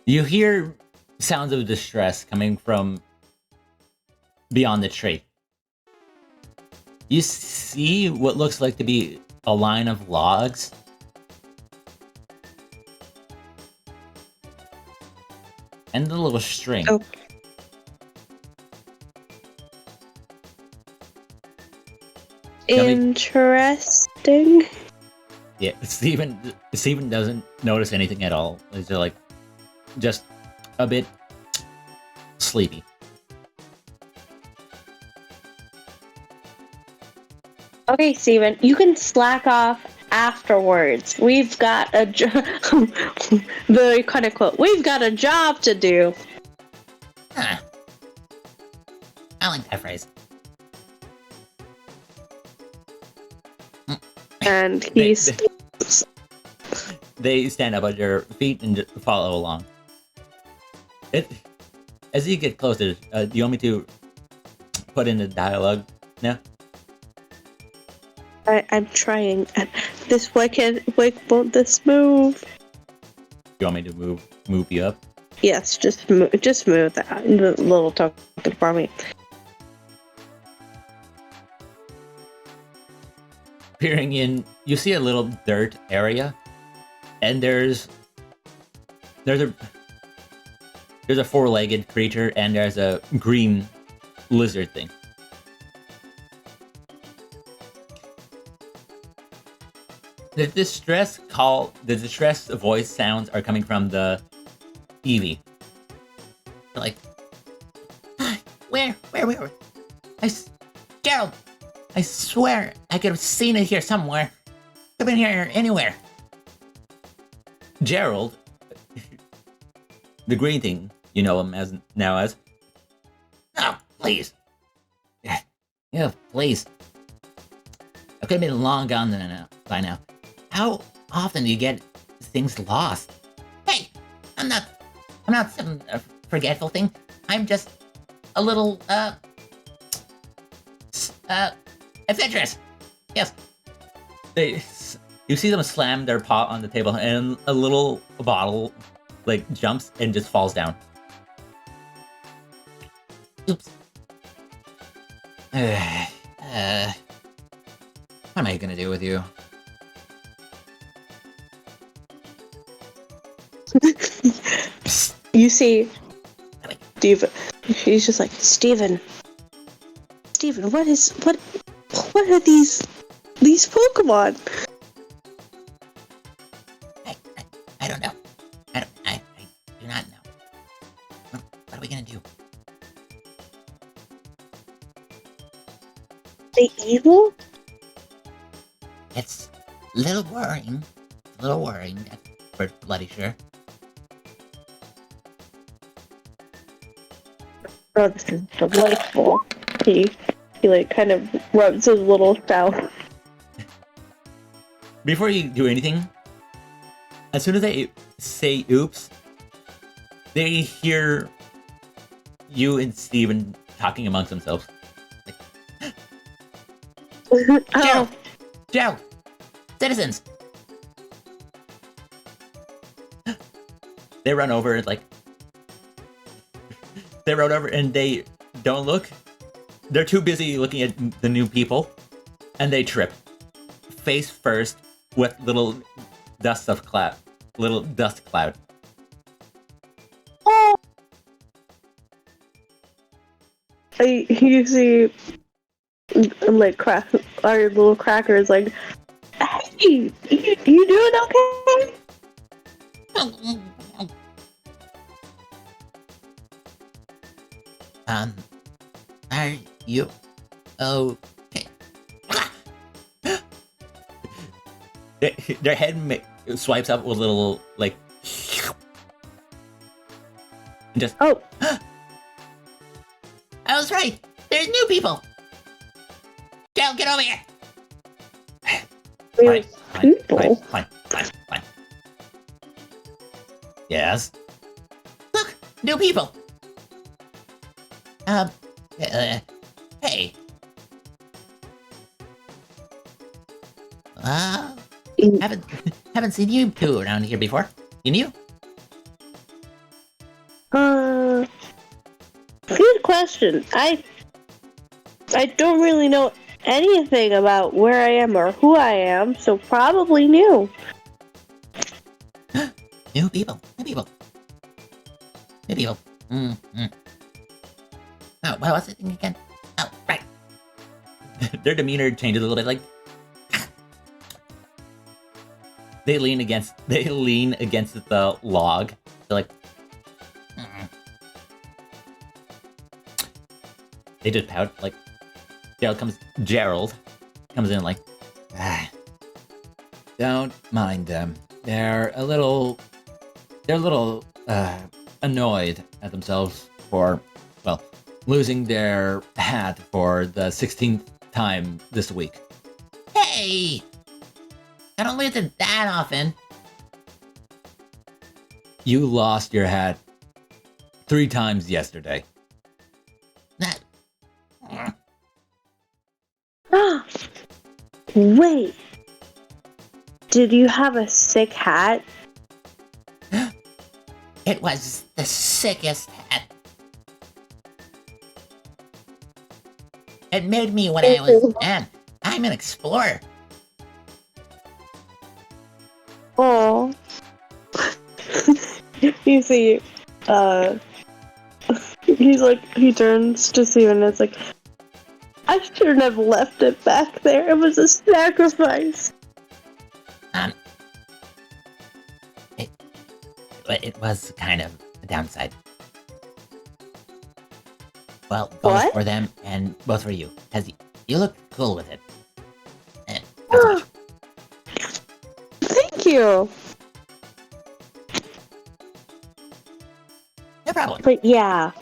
You hear sounds of distress coming from beyond the tree. You see what looks like to be a line of logs. And a little string. Oh. Interesting. Yeah, Steven doesn't notice anything at all. It's just a bit sleepy. Okay, Steven, you can slack off afterwards. We've got a very kind of quote. We've got a job to do. Huh. I like that phrase. And he's They stand up at your feet and just follow along. As you get closer, do you want me to put in the dialogue now? I'm trying. Why won't this move? You want me to move you up? Yes, just move that the little token for me. Peering in, you see a little dirt area, and there's a four-legged creature, and there's a green lizard thing. The distress voice sounds are coming from the Eevee. They're like, where? Gerald, I swear I could have seen it here somewhere. Could have been here anywhere. Gerald, the green thing, you know him as. Oh, please. Yeah, please. I could have been long gone by now. How often do you get things lost? Hey, I'm not some forgetful thing. I'm just a little, adventurous. Yes. You see them slam their pot on the table, and a little bottle, like, jumps and just falls down. Oops. What am I gonna do with you? You see, Steven. He's just like, Steven, what are these Pokemon? I don't know. I do not know. What are we gonna do? They evil? It's a little worrying. That's for bloody sure. Oh, this is delightful. He like kind of rubs his little snout. Before you do anything, as soon as they say oops, they hear you and Steven talking amongst themselves. Oh, Joe! Citizens! They run over and they don't look. They're too busy looking at the new people, and they trip. Face first with little dust cloud. you see, like our little cracker is like, hey, you doing okay? Are you okay? Their head swipes up with a little, like, and just, Oh, I was right! There's new people! Joe, get over here! there's people. Fine. Yes? Look! New people! Hey. Haven't seen you two around here before. You new? Good question. I don't really know anything about where I am or who I am, so probably new. New people. Oh, what was the thing again? Oh, right. Their demeanor changes a little bit, like, they lean against the log. They're like, they just pout. Like, Gerald comes in like, don't mind them. They're a little annoyed at themselves for, well, losing their hat for the 16th time this week. Hey! I don't lose it that often. You lost your hat 3 times yesterday. That... Wait. Did you have a sick hat? It was the sickest hat. It made me what I was. Man, I'm an explorer. Oh. You see, he turns to Steven and it's like, I shouldn't have left it back there. It was a sacrifice. It was kind of a downside. Well, both What? for them and both for you, because you look cool with it. Thank you. No problem. But yeah,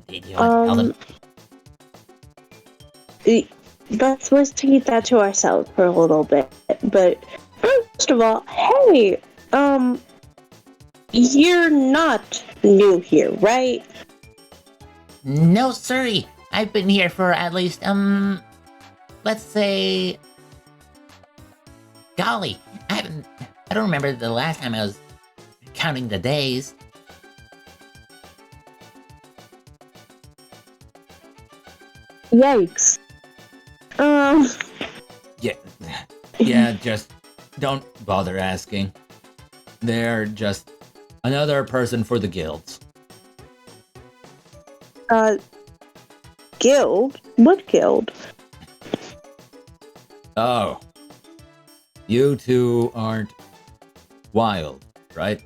Did you want to tell them? let's keep that to ourselves for a little bit. But first of all, hey, you're not new here, right? No, sorry. I've been here for at least, let's say... Golly, I don't remember the last time I was counting the days. Yikes. Yeah, just don't bother asking. They're just another person for the guilds. Guild? What guild? Oh. You two aren't wild, right?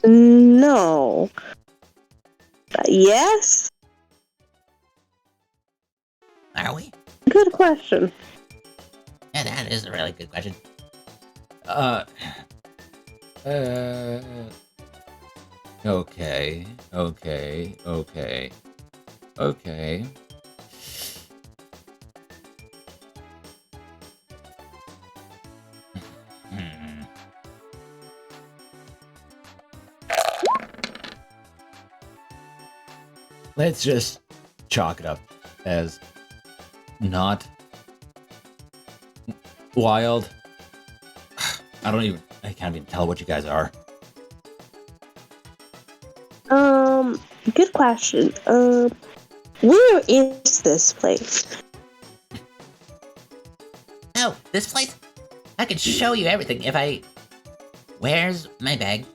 No. Yes? Are we? Good question. Yeah, that is a really good question. Okay. Let's just chalk it up as not wild. I can't even tell what you guys are. Good question. Where is this place? Oh, this place? I could show you everything if I... Where's my bag?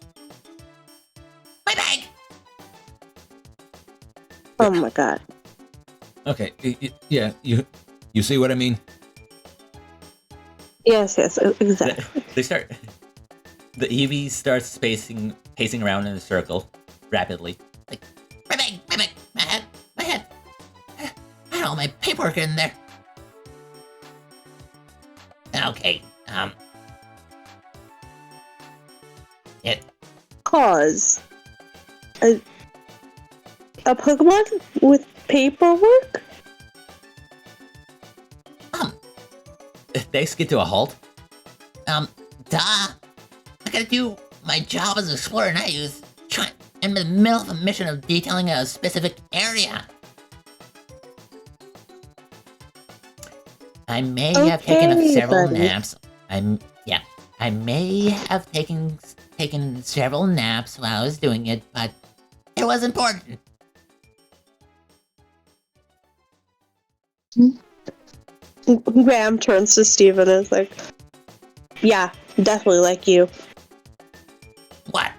My bag! Oh my god. Okay, yeah, you see what I mean? Yes, exactly. The Eevee starts pacing around in a circle, rapidly. Like, my bag, my head. I had all my paperwork in there. Okay, Cause a Pokemon with paperwork? They skid to a halt. Duh. I gotta do my job as an explorer, and I'm in the middle of a mission of detailing a specific area. I may have taken several naps. I may have taken several naps while I was doing it, but it was important. Graham turns to Steven and is like, yeah, definitely like you. What?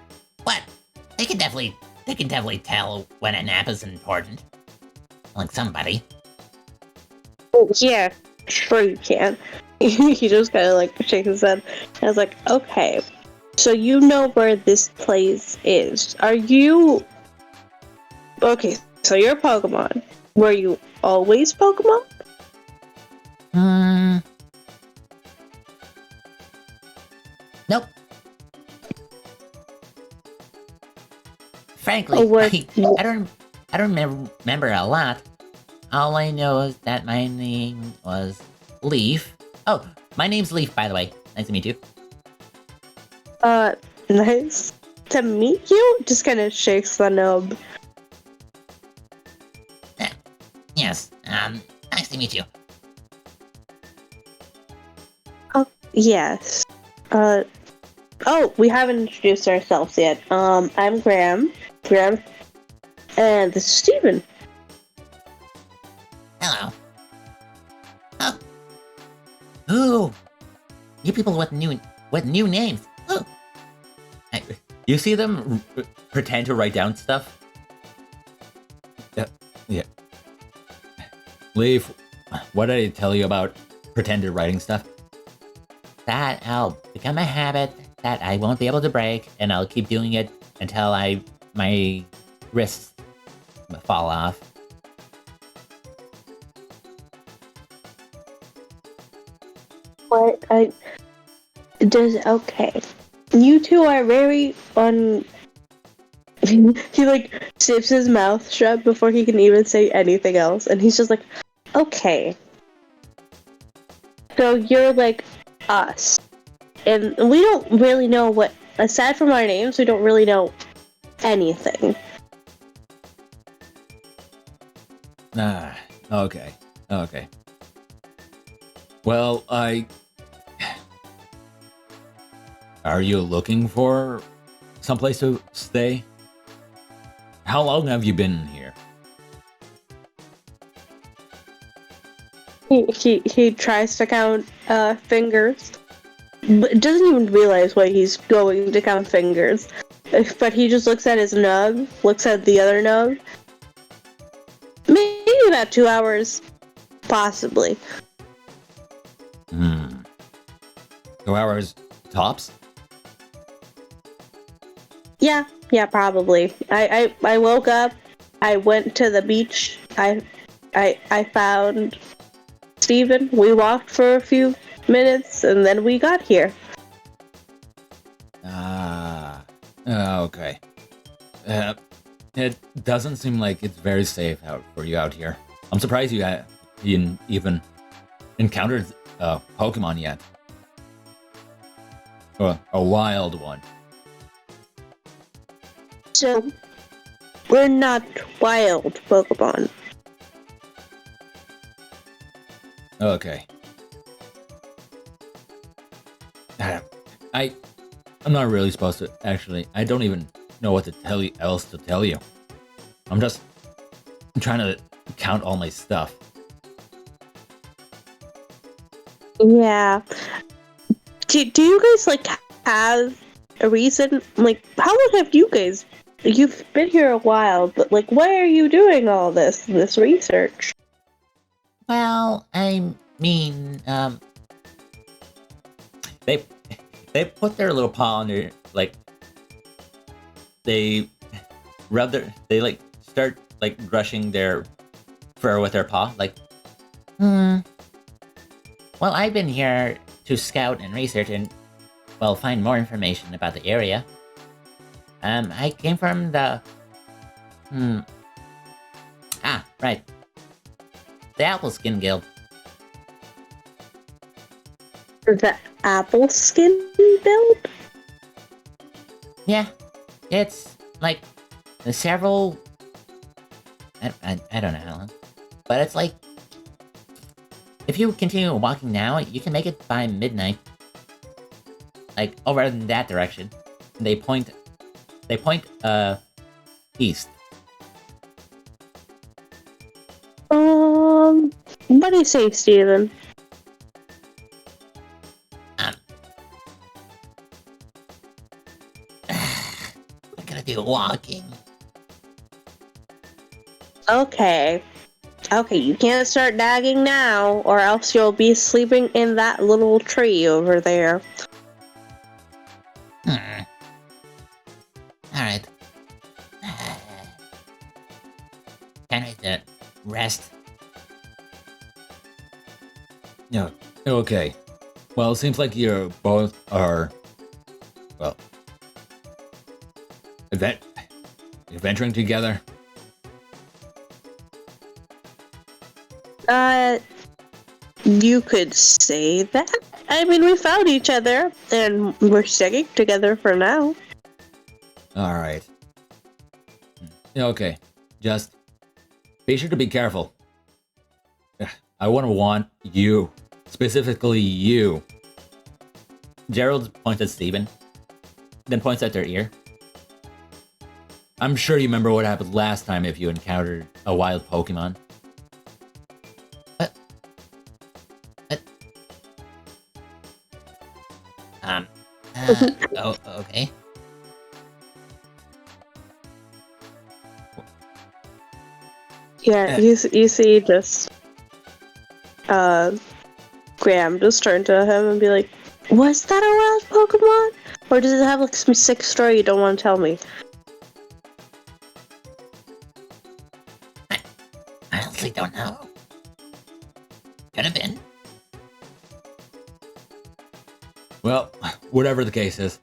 They can definitely tell when a nap is important. Like somebody. Yeah, sure you can. He just kind of like shakes his head. I was like, okay, so you know where this place is. Are you... Okay, so you're Pokemon. Were you always Pokemon? Nope. Frankly, I don't remember a lot. All I know is that my name was Leaf. Oh, my name's Leaf, by the way. Nice to meet you. Nice to meet you? Just kind of shakes the nub. Yes, nice to meet you. Oh, yes. Oh, we haven't introduced ourselves yet. I'm Graham, and this is Steven. Hello. Oh. Ooh. You people with new names. Ooh. You see them pretend to write down stuff? Yeah. Leaf, what did I tell you about pretended writing stuff? That'll become a habit that I won't be able to break, and I'll keep doing it until my wrists fall off. What? Okay. You two are very he like snips his mouth shut before he can even say anything else, and he's just like, Okay. So you're like us. And we don't really know what, aside from our names, we don't really know anything. Ah, okay. Okay. Well, Are you looking for someplace to stay? How long have you been here? He tries to count fingers, but doesn't even realize why he's going to count fingers. But he just looks at his nug, looks at the other nug. Maybe about 2 hours, possibly. 2 hours tops? Yeah, probably. I woke up. I went to the beach. I found Steven. We walked for a few minutes, and then we got here. Okay. It doesn't seem like it's very safe for you out here. I'm surprised you hadn't even encountered a Pokemon yet. Or a wild one. So, we're not wild Pokemon. Okay. I'm not really supposed to, actually. I don't even know what to tell you else to tell you. I'm trying to count all my stuff. Yeah. Do you guys, like, have a reason? Like, how long have you guys... You've been here a while, but, like, why are you doing all this research? Well, I mean, They put their little paw on their, like, they like, start, like, brushing their fur with their paw, like, well, I've been here to scout and research and, well, find more information about the area. I came from the... right. The Apple Skin Guild. The apple skin build? Yeah, it's, like, several... I don't know how long. But it's like... If you continue walking now, you can make it by midnight. Like, over in that direction. They point, east. What do you say, Steven? We're gonna be walking. Okay, you can't start nagging now, or else you'll be sleeping in that little tree over there. Alright. Can I rest? no, okay. Well, it seems like you both are, well, adventuring together. You could say that. I mean, we found each other, and we're sticking together for now. Alright. Okay, just be sure to be careful. I want you, specifically you. Gerald points at Steven, then points at their ear. I'm sure you remember what happened last time if you encountered a wild Pokemon. Okay. Yeah, you see just, Graham just turn to him and be like, was that a wild Pokemon? Or does it have, like, some sick story you don't want to tell me? I honestly don't know. Could have been. Well, whatever the case is,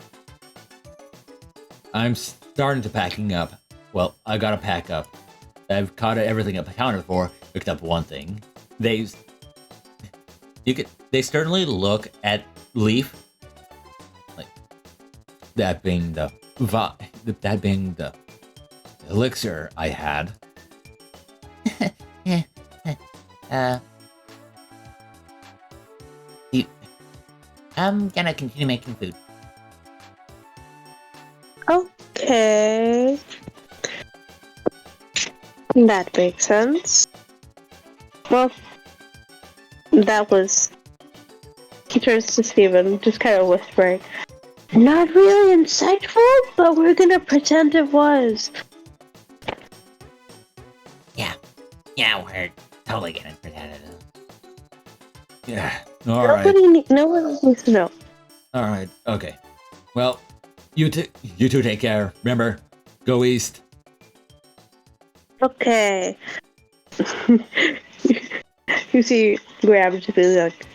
I'm starting to packing up. Well, I gotta pack up. I've caught everything up accounted for, picked up one thing. they they certainly look at Leaf like that being that being the elixir I had. uh, I'm gonna continue making food. Okay. That makes sense. Well, that was... He turns to Steven, just kind of whispering, "Not really insightful, but we're gonna pretend it was." Yeah, we're totally gonna pretend it. Yeah. All right. No one needs to know. All right. Okay. Well, you two take care. Remember, go east. Okay. You see Graham just be like,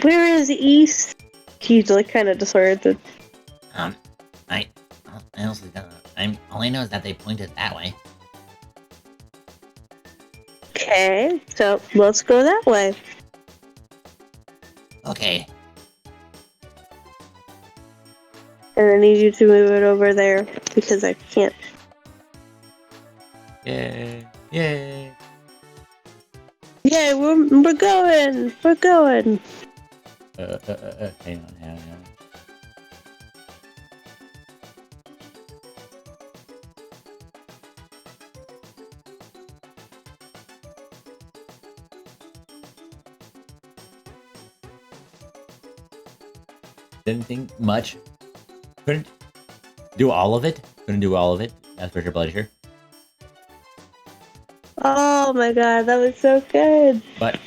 "Where is east?" He's like kind of disoriented. I honestly don't know. All I know is that they pointed that way. Okay, so let's go that way. Okay. And I need you to move it over there because I can't. Yay! Yay! Yeah, we're going. We're going. Hang on. Didn't think much. Couldn't do all of it. That's for your pleasure. Oh my god, that was so good. But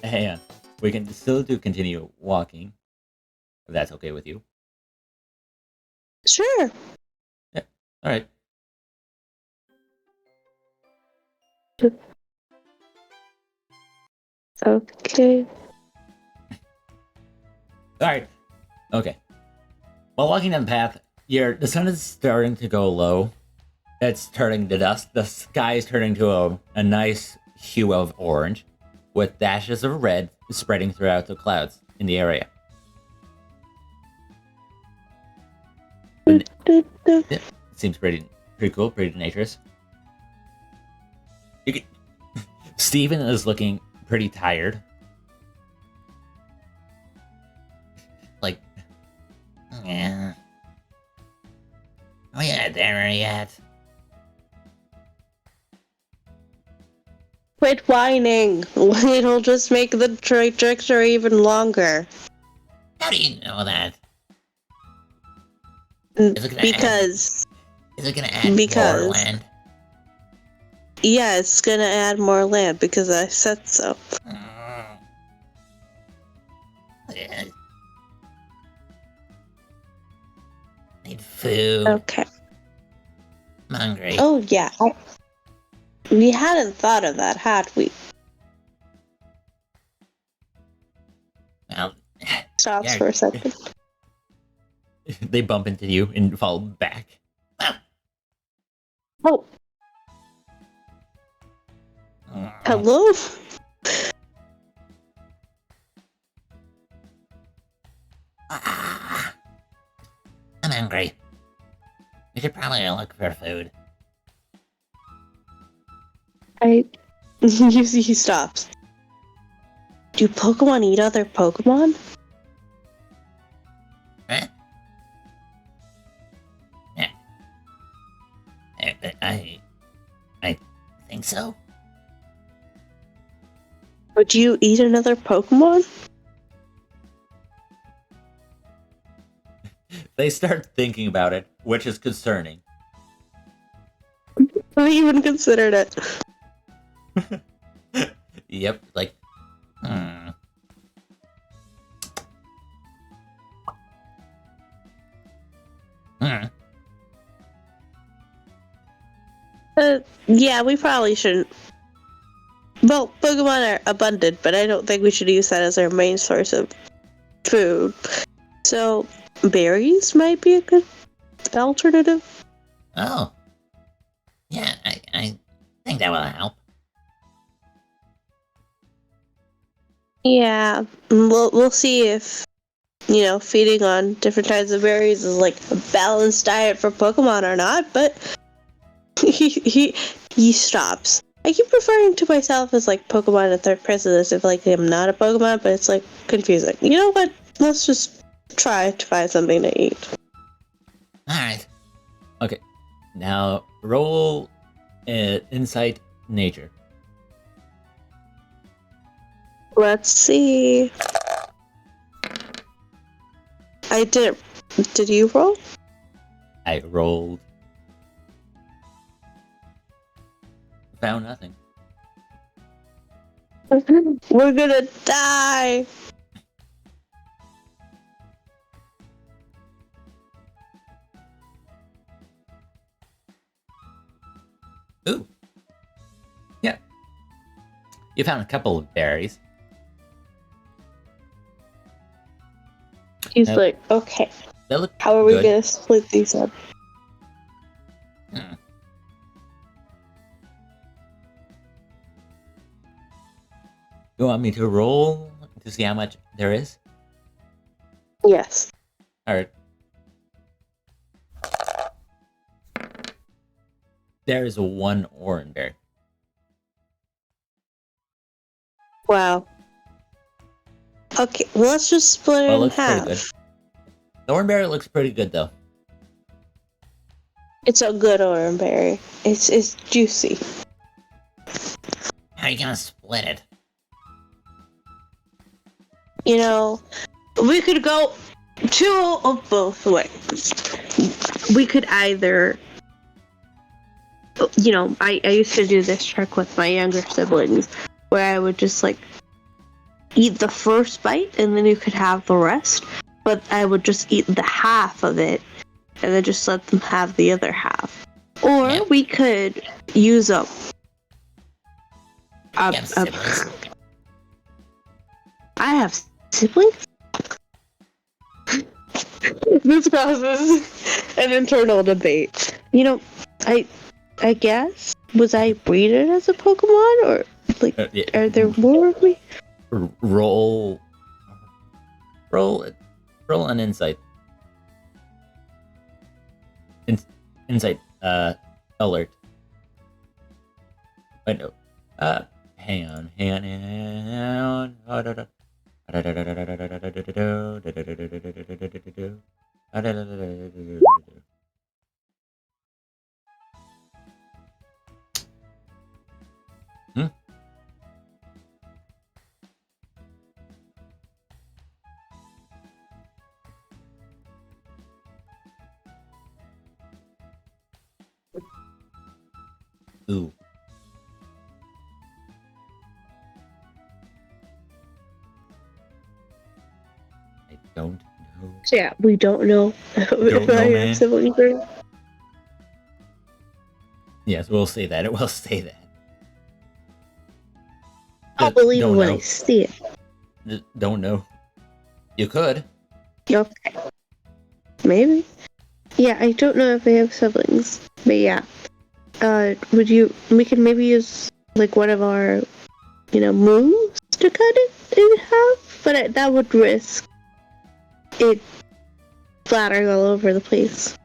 hang on. We can still continue walking. If that's okay with you. Sure. Yeah. Alright. Okay. Alright. Okay. While walking down the path, the sun is starting to go low. It's turning to dusk. The sky is turning to a nice hue of orange, with dashes of red spreading throughout the clouds in the area. It seems pretty cool, pretty nature's. Steven is looking pretty tired. Like, yeah. Oh yeah, there yet. Quit whining. It'll just make the trajectory even longer. How do you know that? Because Is it gonna add more land? Yeah, it's gonna add more land because I said so. Yeah. Need food. Okay. I'm hungry. Oh yeah. We hadn't thought of that, had we? Well, Stops yeah. for a second. They bump into you and fall back. Oh, hello? I'm hungry. We should probably look for food. You see, he stops. Do Pokemon eat other Pokemon? Huh? Yeah. I think so. Would you eat another Pokemon? They start thinking about it, which is concerning. I even considered it. Yep, like, Yeah, we probably shouldn't. Well, Pokemon are abundant, but I don't think we should use that as our main source of food. So, berries might be a good alternative. Oh. Yeah, I think that will help. Yeah, we'll see if feeding on different types of berries is like a balanced diet for Pokemon or not. But he stops. I keep referring to myself as like Pokemon in third person as if like I'm not a Pokemon, but it's like confusing. You know what? Let's just try to find something to eat. Alright. Okay. Now roll Insight Nature. Let's see. I did. Did you roll? I rolled. Found nothing. We're gonna die. Ooh. Yeah. You found a couple of berries. He's Nope. like, okay, They look how are we good. gonna split these up? Hmm. You want me to roll to see how much there is? Yes. Alright. There is one orange berry. Wow. Okay, well, let's just split it Well, it in looks pretty half. good. The orange berry looks pretty good though. It's a good orange berry. It's juicy. How are you gonna split it? We could go two of both ways. We could either, I used to do this trick with my younger siblings, where I would just like eat the first bite and then you could have the rest, but I would just eat the half of it and then just let them have the other half. Or Yeah. we could use a You have siblings. I have siblings? This causes an internal debate. I guess, was I breeded as a Pokemon, or like, Yeah. are there more of me? Roll an insight. Insight alert. Wait, no. Hang on. Hmm? Ooh. I don't know. So yeah, we don't know if know, I man. have siblings or not. Yes, we'll say that. It will say that. I'll Just believe it don't when know. I see it. Just don't know. You could. Okay. Maybe. Yeah, I don't know if I have siblings, but yeah. We can maybe use like one of our, moves to cut it in half, but that would risk it flattering all over the place.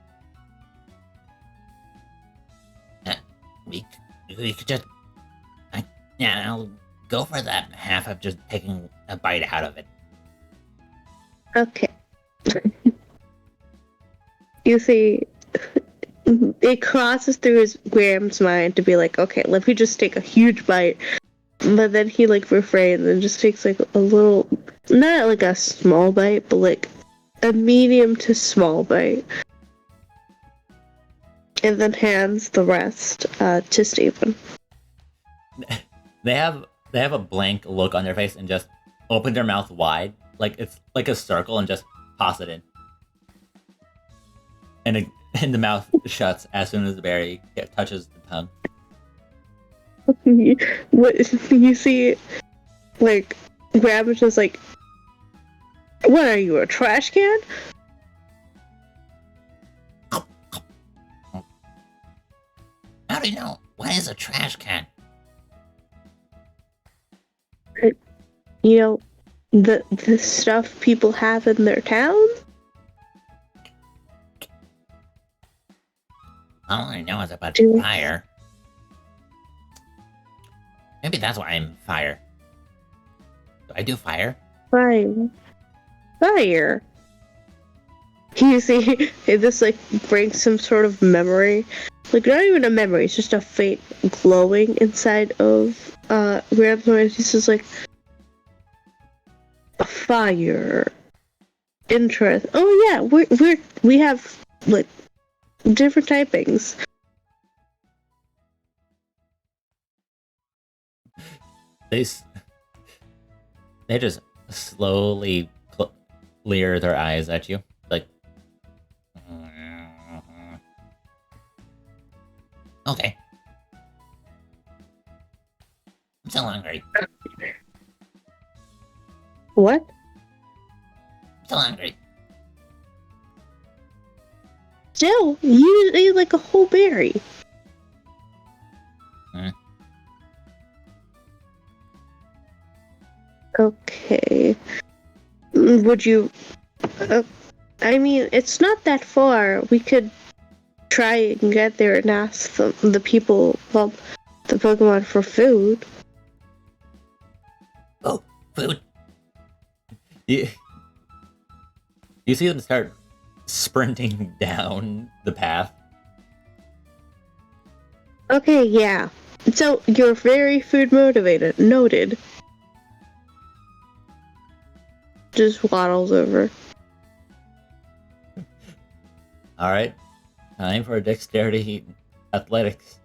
We could just. I'll go for that half of just taking a bite out of it. Okay. You see, it crosses through Graham's mind to be like, okay, let me just take a huge bite. But then he like refrains and just takes like a little, not like a small bite, but like a medium to small bite. And then hands the rest to Stephen. They have a blank look on their face and just open their mouth wide, like it's like a circle, and just toss it in. And the mouth shuts as soon as the berry touches the tongue. What you see, like Graham is just like, what are you, a trash can? How do you know? What is a trash can? the stuff people have in their town? All I know is about Do- fire. Maybe that's why I'm fire. Do I do fire? Fire. Fire. You see, this like brings some sort of memory. Like not even a memory, it's just a faint glowing inside of Graham's mind. He's just like fire. Interest. Oh yeah, we have like different typings. They just slowly clear their eyes at you, like. Okay. I'm still hungry. What? I'm still hungry. Still, you ate like a whole berry. Okay. Would you? I mean, it's not that far. We could try and get there and ask the people, well, the Pokemon for food. Oh, food. You see them start sprinting down the path. Okay, yeah. So you're very food motivated. Noted. Just waddles over. All right, time for dexterity athletics.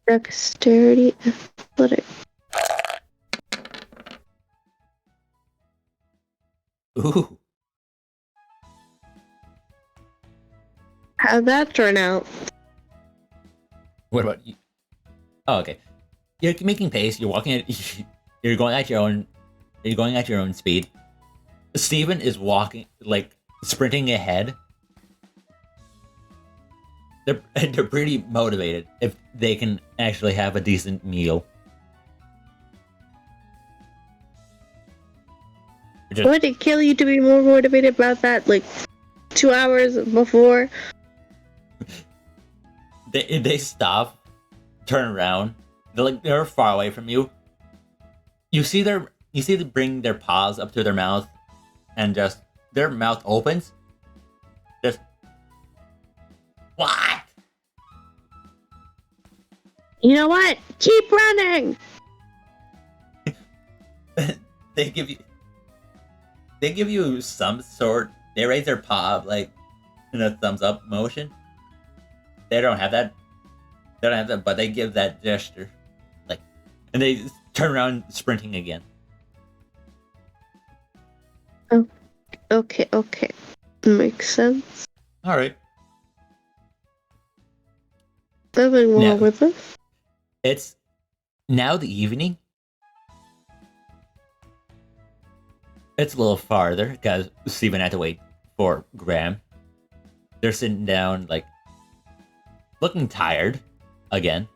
Dexterity athletic. Ooh, How'd that turn out? what about you? Oh, okay. You're making pace. You're walking. You're going at your own. You're going at your own speed. Steven is walking, like sprinting ahead. They're pretty motivated if they can actually have a decent meal. Would it kill you to be more motivated about that, like 2 hours before? They stop, turn around. They're far away from you. You see them bring their paws up to their mouth, and just their mouth opens. Just what? You know what? Keep running! They give you some sort. They raise their paw like in a thumbs up motion. They don't have that. They don't have that, but they give that gesture, like, and they turn around sprinting again. Okay. Makes sense. All right. Nothing wrong Now- with it. It's now the evening. It's a little farther because Steven had to wait for Graham. They're sitting down, like, looking tired again.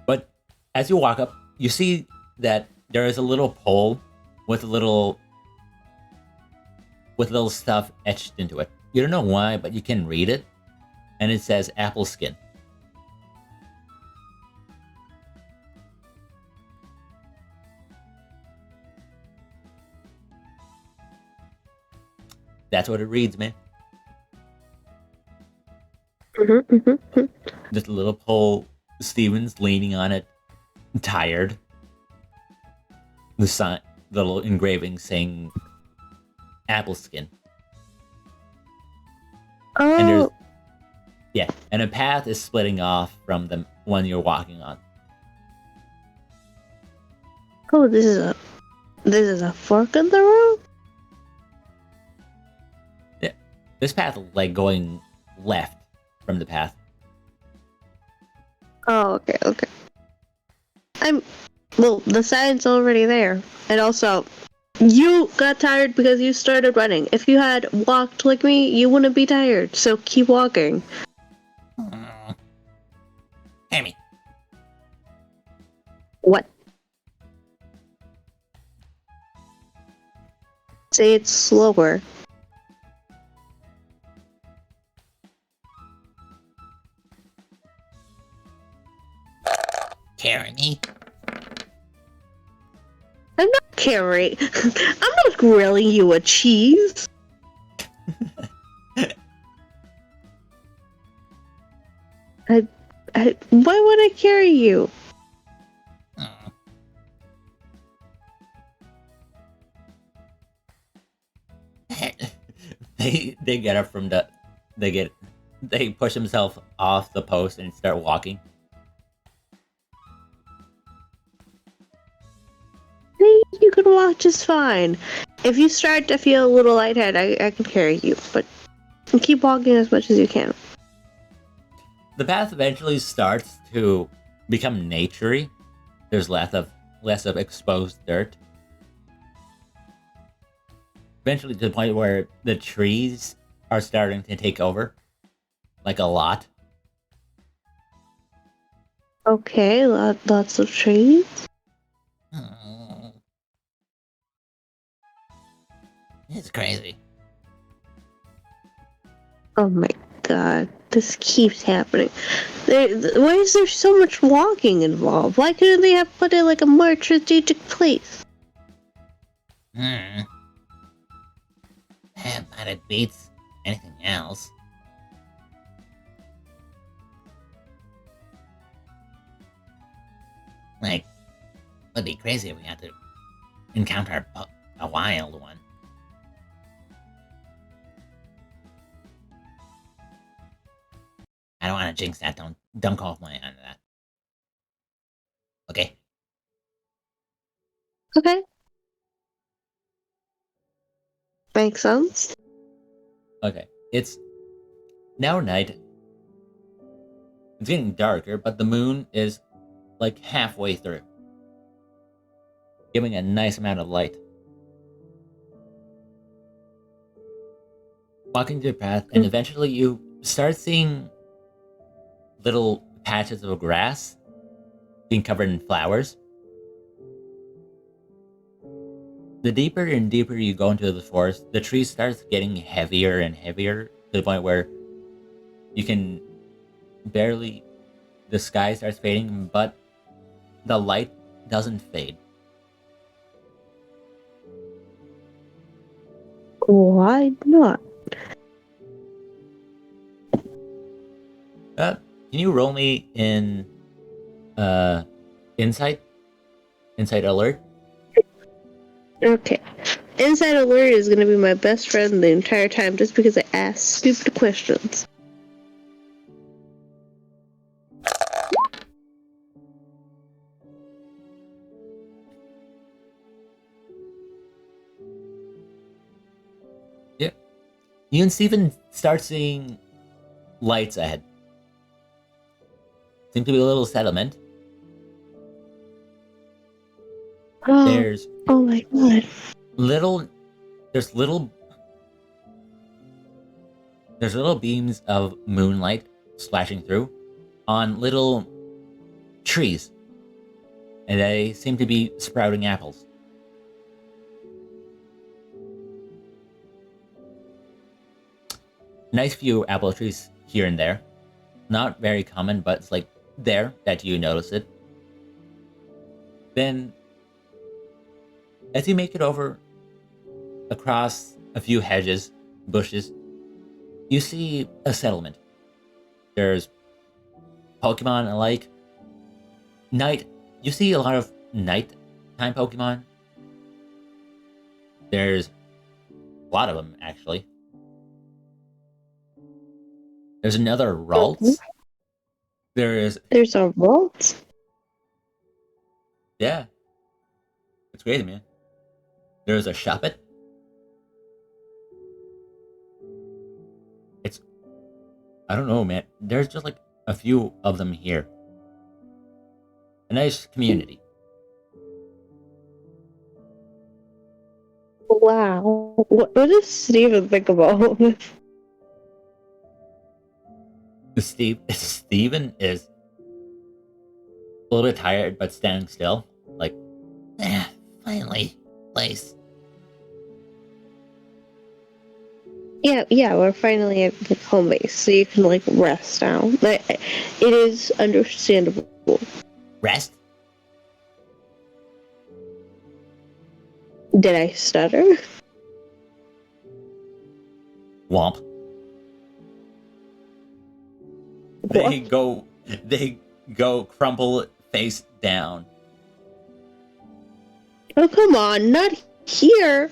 But as you walk up, you see that there is a little pole with little stuff etched into it. You don't know why, but you can read it, and it says apple skin. That's what it reads, man. Just a little pole. Steven's leaning on it, tired. The little engraving saying apple skin. And there's Oh, and a path is splitting off from the one you're walking on. this is a fork in the road? This path is like going left from the path. Oh, okay. Well, the sign's already there. And also, you got tired because you started running. If you had walked like me, you wouldn't be tired. So keep walking. Hammy. What? Say it slower. Carry me. I'm not carrying. I'm not grilling you a cheese. Why would I carry you? Oh. They get up from the they push themselves off the post and start walking. You can walk just fine. If you start to feel a little lightheaded, I can carry you, but keep walking as much as you can. The path eventually starts to become naturey. There's less of exposed dirt. Eventually to the point where the trees are starting to take over. Like a lot. Okay, lots of trees. Oh. It's crazy. Oh my god, this keeps happening. Why is there so much walking involved? Why couldn't they have put it like a more strategic place? Hmm. But it beats anything else. Like, it'd be crazy if we had to encounter a wild one. I don't want to jinx that. Don't call my eye on that. Okay. Okay. Makes sense. Okay. It's now night. It's getting darker, but the moon is like halfway through, giving a nice amount of light. Walking through the path, and eventually you start seeing little patches of grass being covered in flowers. The deeper and deeper you go into the forest, the tree starts getting heavier and heavier to the point where you can barely. The sky starts fading, but the light doesn't fade. Why not? Can you roll me in insight? Insight alert? Okay. Inside Alert is gonna be my best friend the entire time just because I ask stupid questions. Yeah. You and Steven start seeing lights ahead. Seem to be a little settlement. Oh, There's oh my god. there's little beams of moonlight splashing through on little trees. And they seem to be sprouting apples. Nice few apple trees here and there. Not very common, but it's like there that you notice it. Then, as you make it over across a few hedges, bushes, you see a settlement. There's Pokemon alike. You see a lot of nighttime Pokemon. There's a lot of them, actually. There's another Ralts. There's a vault? Yeah. It's crazy, man. There's a Shuppet. I don't know, man. There's just like a few of them here. A nice community. Wow. What does Steven think about this? Steven is a little bit tired, but standing still. Like, finally, place. Yeah, we're finally at the home base, so you can like rest now. But it is understandable. Rest? Did I stutter? Womp. They go crumple face down. Oh, come on, not here.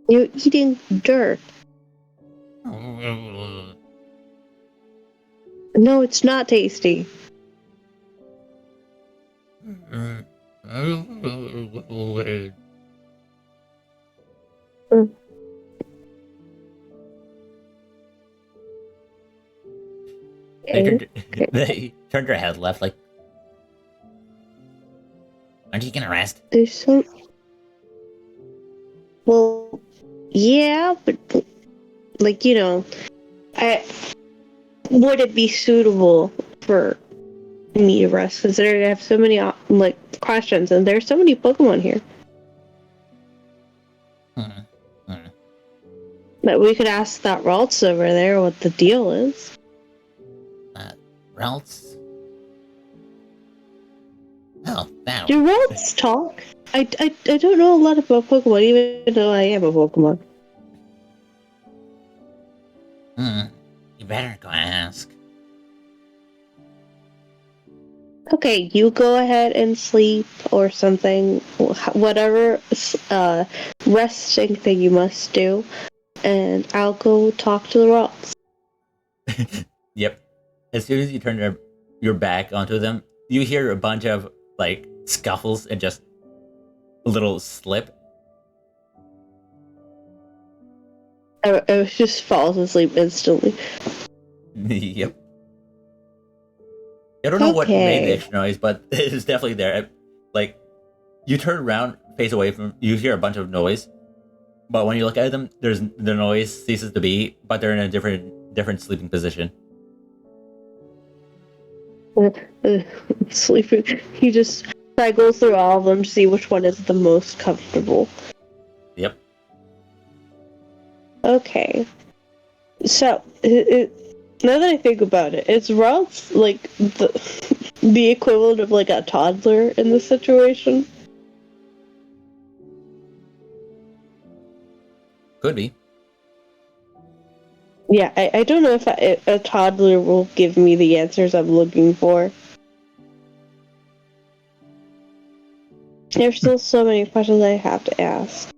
You're eating dirt. No, it's not tasty. They turned their head left, like, aren't you gonna rest? There's some. Well, yeah, but like I would it be suitable for me to rest considering I have so many like questions and there's so many Pokemon here that we could ask that Ralts over there what the deal is. Ralts? Oh, that. Do Ralts talk? I don't know a lot about Pokemon, even though I am a Pokemon. You better go ask. Okay, you go ahead and sleep or something, whatever resting thing you must do, and I'll go talk to the Ralts. Yep. As soon as you turn your back onto them, you hear a bunch of like scuffles and just a little slip. I just falls asleep instantly. Yep. I don't know what made the extra noise, but it's definitely there. Like, you turn around, face away from, you hear a bunch of noise, but when you look at them, the noise ceases to be, but they're in a different sleeping position. Sleeping. He just cycles through all of them to see which one is the most comfortable. Yep. Okay. So, now that I think about it, it's Ralts like the equivalent of like a toddler in this situation? Could be. Yeah, I don't know if a toddler will give me the answers I'm looking for. There's still so many questions I have to ask.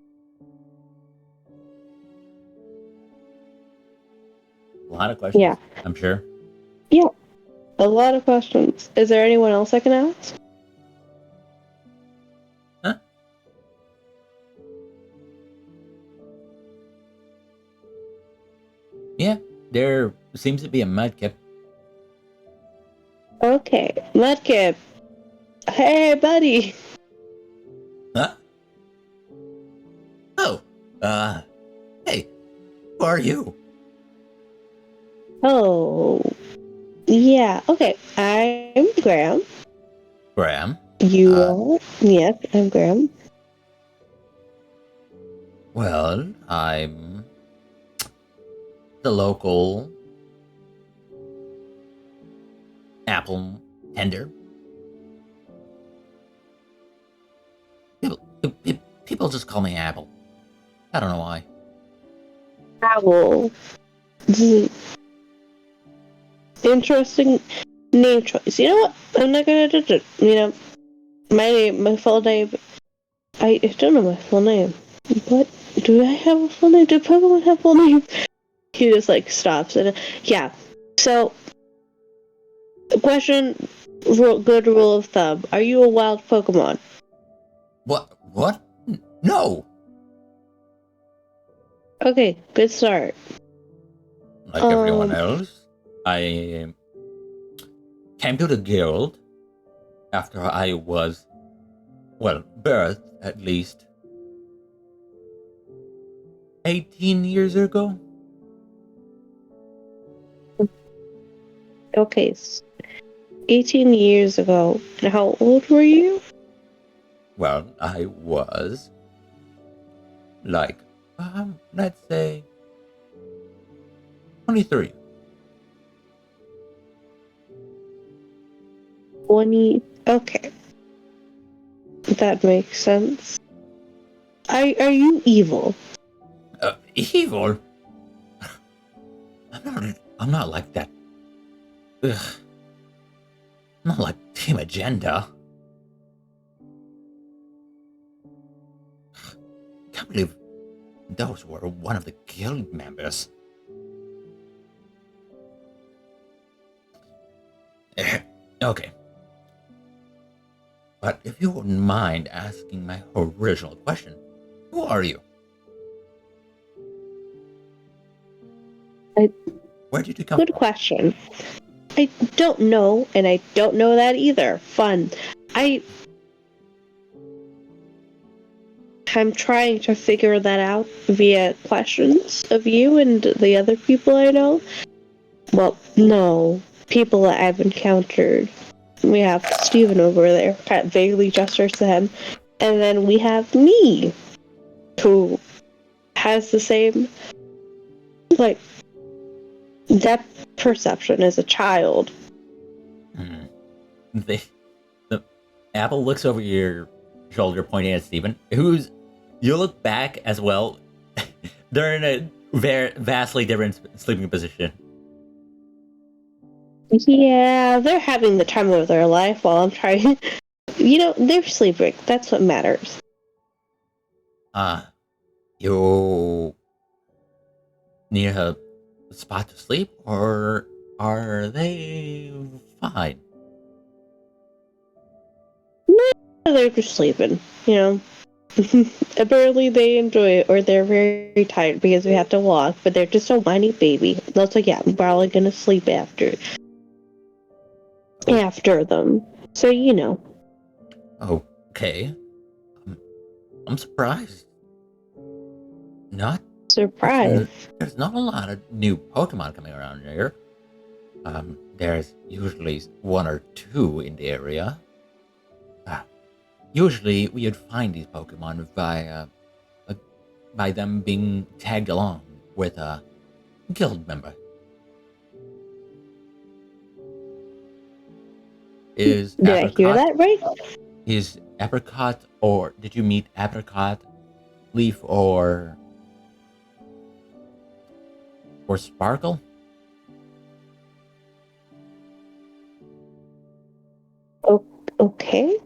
A lot of questions. Yeah. I'm sure. Yeah, a lot of questions. Is there anyone else I can ask? Huh? Yeah, there seems to be a Mudkip. Okay, Mudkip. Hey, buddy. Huh? Oh, hey, who are you? Oh, yeah. Okay, I'm Graham. Graham. You are? Yes, I'm Graham. Well, I'm the local apple tender. People just call me Apple. I don't know why. Owl. Interesting name choice. You know what? I'm not gonna do it. My full name. I don't know my full name. What? Do I have a full name? Do Pokemon have full names? He just like stops and yeah. So, question. Good rule of thumb. Are you a wild Pokemon? What? No! Okay, good start. Like everyone else, I came to the guild after I was, well, birthed at least 18 years ago. Okay, 18 years ago. And how old were you? Well, I was like, let's say 23. 20. Okay, that makes sense. Are you evil? Evil? I'm not like that. Ugh. I'm not like Team Agenda. Can't believe those were one of the guild members. Okay. But if you wouldn't mind asking my original question, who are you? Where did you come Good from? question. I don't know, and I don't know that either. Fun. I'm trying to figure that out via questions of you and the other people I know. Well, no, people that I've encountered. We have Steven over there, kind of vaguely gestures to him. And then we have me, who has the same, like, depth perception as a child. The Apple looks over your shoulder, pointing at Steven, you look back as well. They're in a vastly different sleeping position. Yeah, they're having the time of their life while I'm trying. They're sleeping. That's what matters. You need a spot to sleep, or are they fine? They're just sleeping, Apparently they enjoy it, or they're very tired because we have to walk, but they're just a whiny baby. That's like, yeah, I'm probably gonna sleep after them. So, Okay. I'm surprised. Not surprise. There's not a lot of new Pokemon coming around here. There's usually one or two in the area. Usually we would find these Pokemon by them being tagged along with a guild member. Did I hear that right? Is Apricot, or did you meet Apricot, Leaf, or Sparkle? Okay.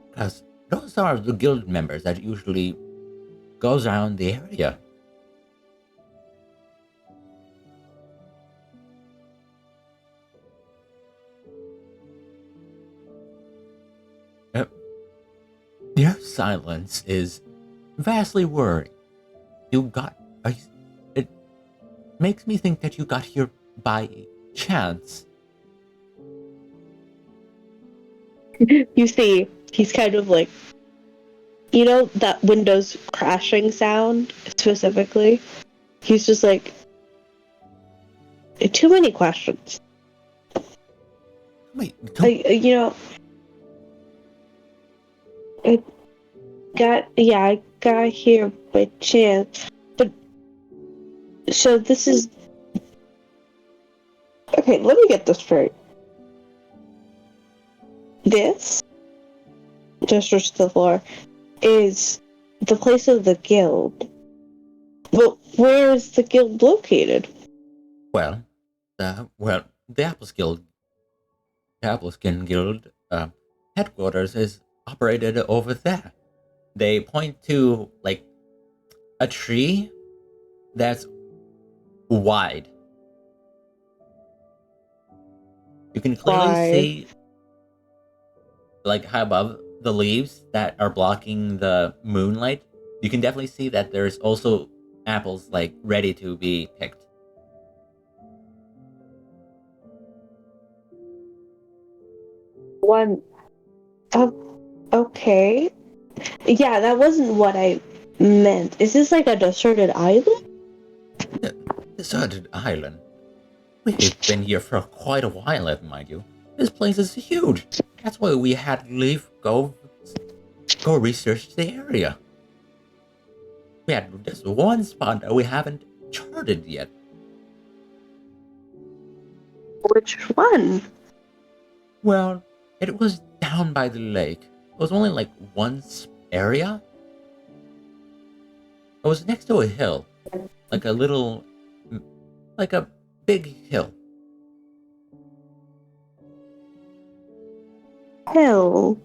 Because those are the guild members that usually goes around the area. Your silence is vastly worrying. It makes me think that you got here by chance. You see, he's kind of like, that Windows crashing sound specifically? He's just like, too many questions. Wait, I got here by chance. But, so this is... Okay, let me get this straight. This, gestures to the floor, is the place of the guild. But where is the guild located? the Appleskin Guild headquarters is operated over there. They point to like a tree that's wide. You can clearly see like high above the leaves that are blocking the moonlight. You can definitely see that there's also apples like ready to be picked. One. Okay. Yeah, that wasn't what I meant. Is this like a deserted island? Deserted island. We've been here for quite a while, mind you. This place is huge. That's why we had to leave, go research the area. We had this one spot that we haven't charted yet. Which one? Well, it was down by the lake. It was only like one area. It was next to a hill. Like a big hill. Hell.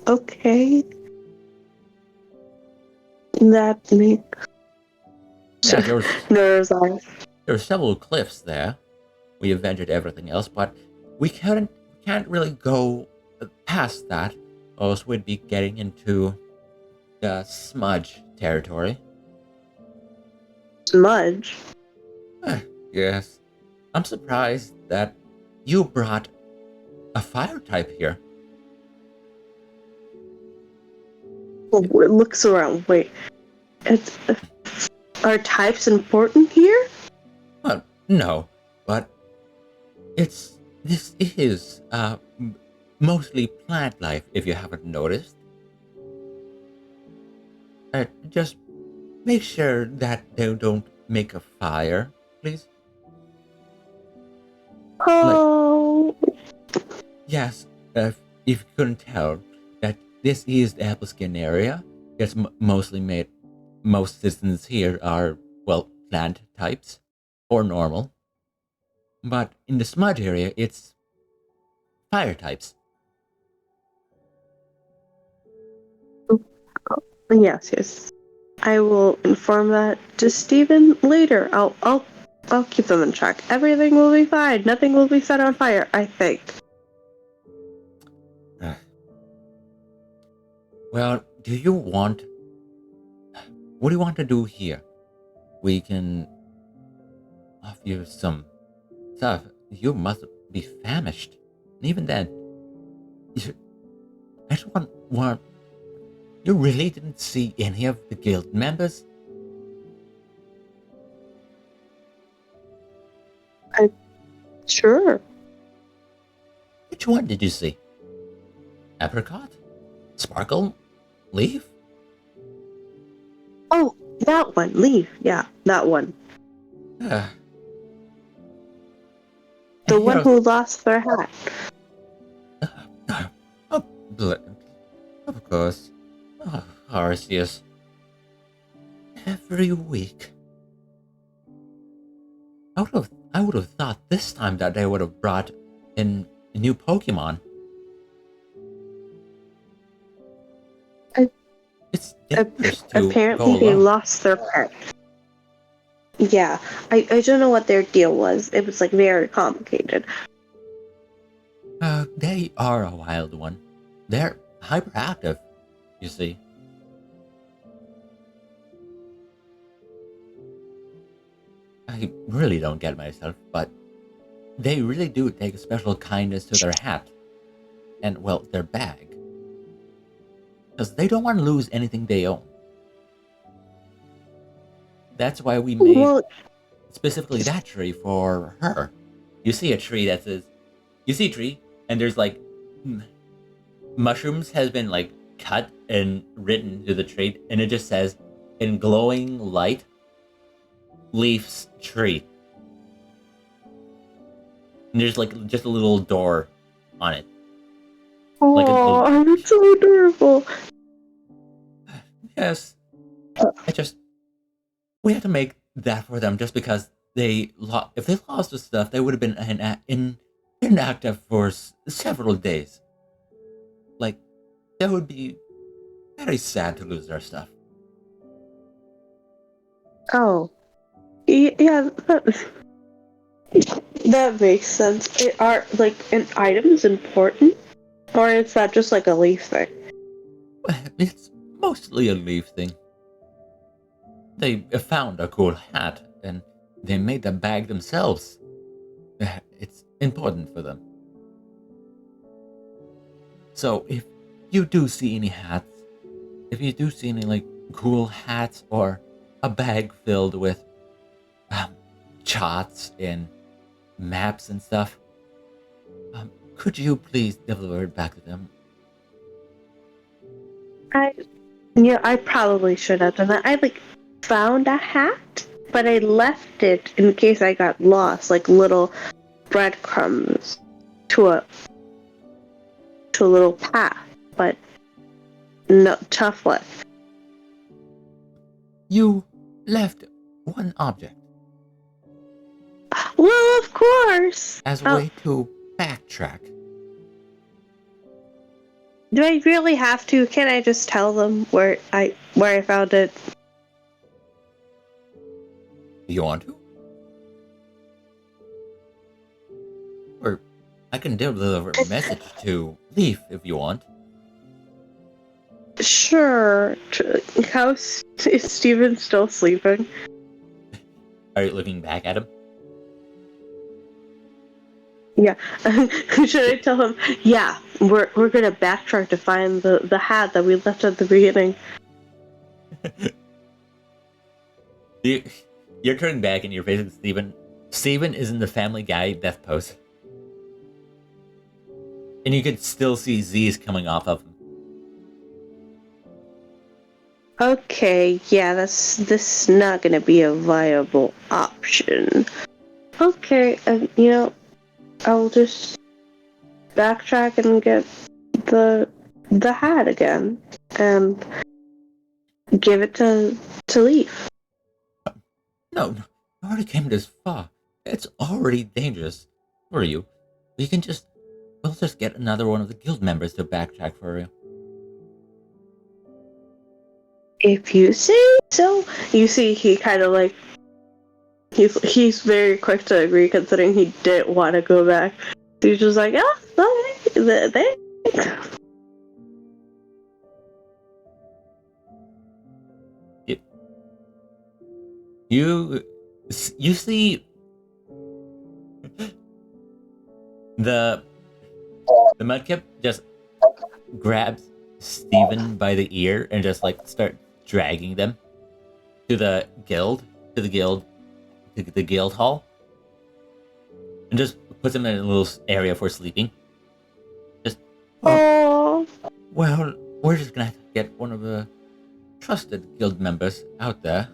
Okay. That makes Yeah, there's there were several cliffs there. We invented everything else, but we can't really go past that, or else we'd be getting into the smudge territory. smudge. Yes. I'm surprised that you brought a fire type here. Oh, it looks around. Wait. It's, are types important here? Well, no, but this is mostly plant life, if you haven't noticed. Just make sure that they don't make a fire, please. Oh. Yes, if you couldn't tell, that this is the apple skin area. It's mostly made. Most citizens here are, well, plant types or normal. But in the smudge area, it's fire types. Yes. I will inform that to Stephen later. I'll keep them in check. Everything will be fine. Nothing will be set on fire, I think. Well, what do you want to do here? We can offer you some stuff. You must be famished. And even then, I just want. You really didn't see any of the guild members? Sure. Which one did you see? Apricot? Sparkle? Leaf? Oh, that one. Leaf. Yeah, that one. Uh, The one who lost their hat. Oh, of course. Oh, Arceus. Every week. I would have thought this time that they would have brought in a new Pokemon. It's dangerous to Apparently go they alone. lost their pet. Yeah, I don't know what their deal was. It was like very complicated. They are a wild one. They're hyperactive, you see. I really don't get myself, but they really do take a special kindness to their hat. And, well, their bag. Because they don't want to lose anything they own. That's why we made specifically that tree for her. You see a tree that says, you see a tree, and there's like mushrooms has been like cut and written to the tree, and it just says, in glowing light, Leaf's tree. And there's like just a little door on it. Oh, it's so adorable. Yes. We had to make that for them just because if they lost the stuff, they would have been inactive for several days. Like, that would be very sad to lose their stuff. Oh. Yeah, that makes sense. Are, like, an item's important? Or is that just like a leaf thing? It's mostly a leaf thing. They found a cool hat, and they made the bag themselves. It's important for them. So if you do see any hats, if you do see any like cool hats or a bag filled with charts and maps and stuff. Could you please deliver it back to them? I probably should have done that. I found a hat, but I left it in case I got lost, like little breadcrumbs to a little path. But no, tough luck. You left one object Well, of course. as a way to backtrack. Do I really have to? Can I just tell them where I found it? Do you want to? Or I can deliver a message to Leaf if you want. Sure. Is Steven still sleeping? Are you looking back at him? Yeah. Should I tell him? Yeah, we're gonna backtrack to find the hat that we left at the beginning. You're turning back and you're facing Steven. Steven is in the Family Guy death pose. And you can still see Z's coming off of him. Okay, yeah, this is not gonna be a viable option. Okay, I'll just backtrack and get the hat again and give it to Leaf. No, you already came this far. It's already dangerous for you. We'll just get another one of the guild members to backtrack for you. If you say so. You see, he kind of he's very quick to agree, considering he didn't want to go back. He's just like, oh, okay, You see the mudkip just grabs Steven by the ear and just start dragging them to the guild hall, and just puts him in a little area for sleeping. Just oh. Well, we're just gonna have to get one of the trusted guild members out there.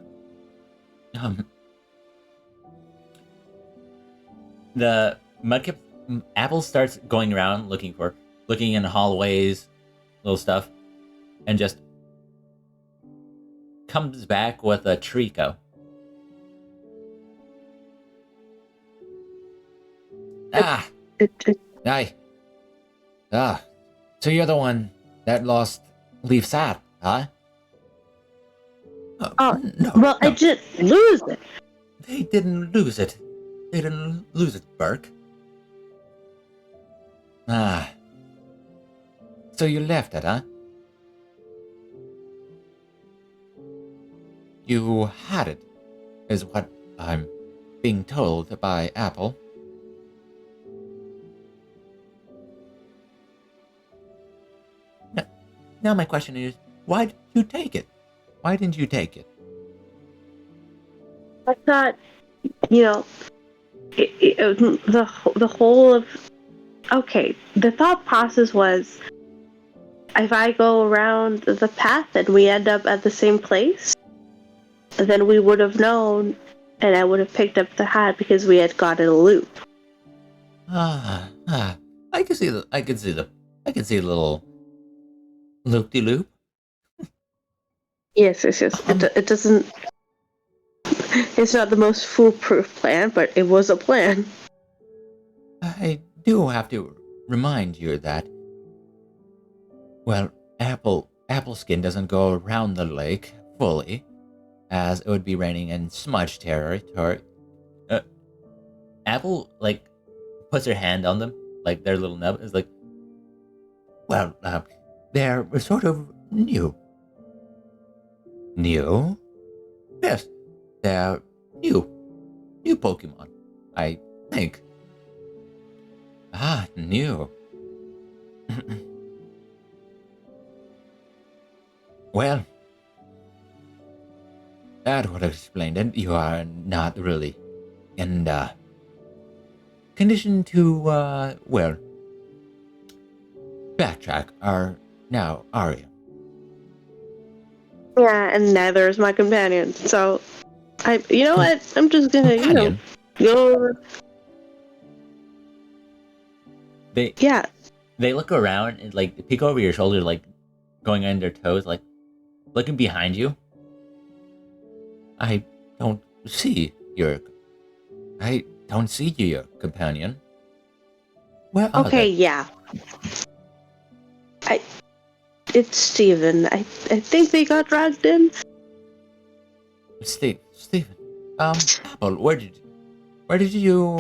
The mudkip Apple starts going around looking in hallways, little stuff, and just comes back with a Trico. Hi. So you're the one that lost Leaf's hat, huh? No. I didn't lose it. They didn't lose it. They didn't lose it, Burke. So you left it, huh? You had it, is what I'm being told by Apple. Now my question is, why did you take it? Why didn't you take it? I thought, the whole of... Okay, the thought process was, if I go around the path and we end up at the same place, then we would have known, and I would have picked up the hat because we had gotten a loop. I can see the little loop-de-loop. Yes. It doesn't... It's not the most foolproof plan, but it was a plan. I do have to remind you that, well, apple skin doesn't go around the lake fully, as it would be raining in smudge territory. Apple, puts her hand on them, their little nub, is well, they're sort of new. New? Yes, they're new Pokemon, I think. New. Well, that would explain it. You are not really in the conditioned to, well, backtrack now, are you? Yeah, and neither is my companion. So, you know what? I'm just gonna, Companion? go over. They Yeah, they look around and like peek over your shoulder, like going on their toes, like looking behind you. I don't see your your companion. Where are okay, they? yeah. It's Steven. I think they got dragged in. Stephen. Apple, where did you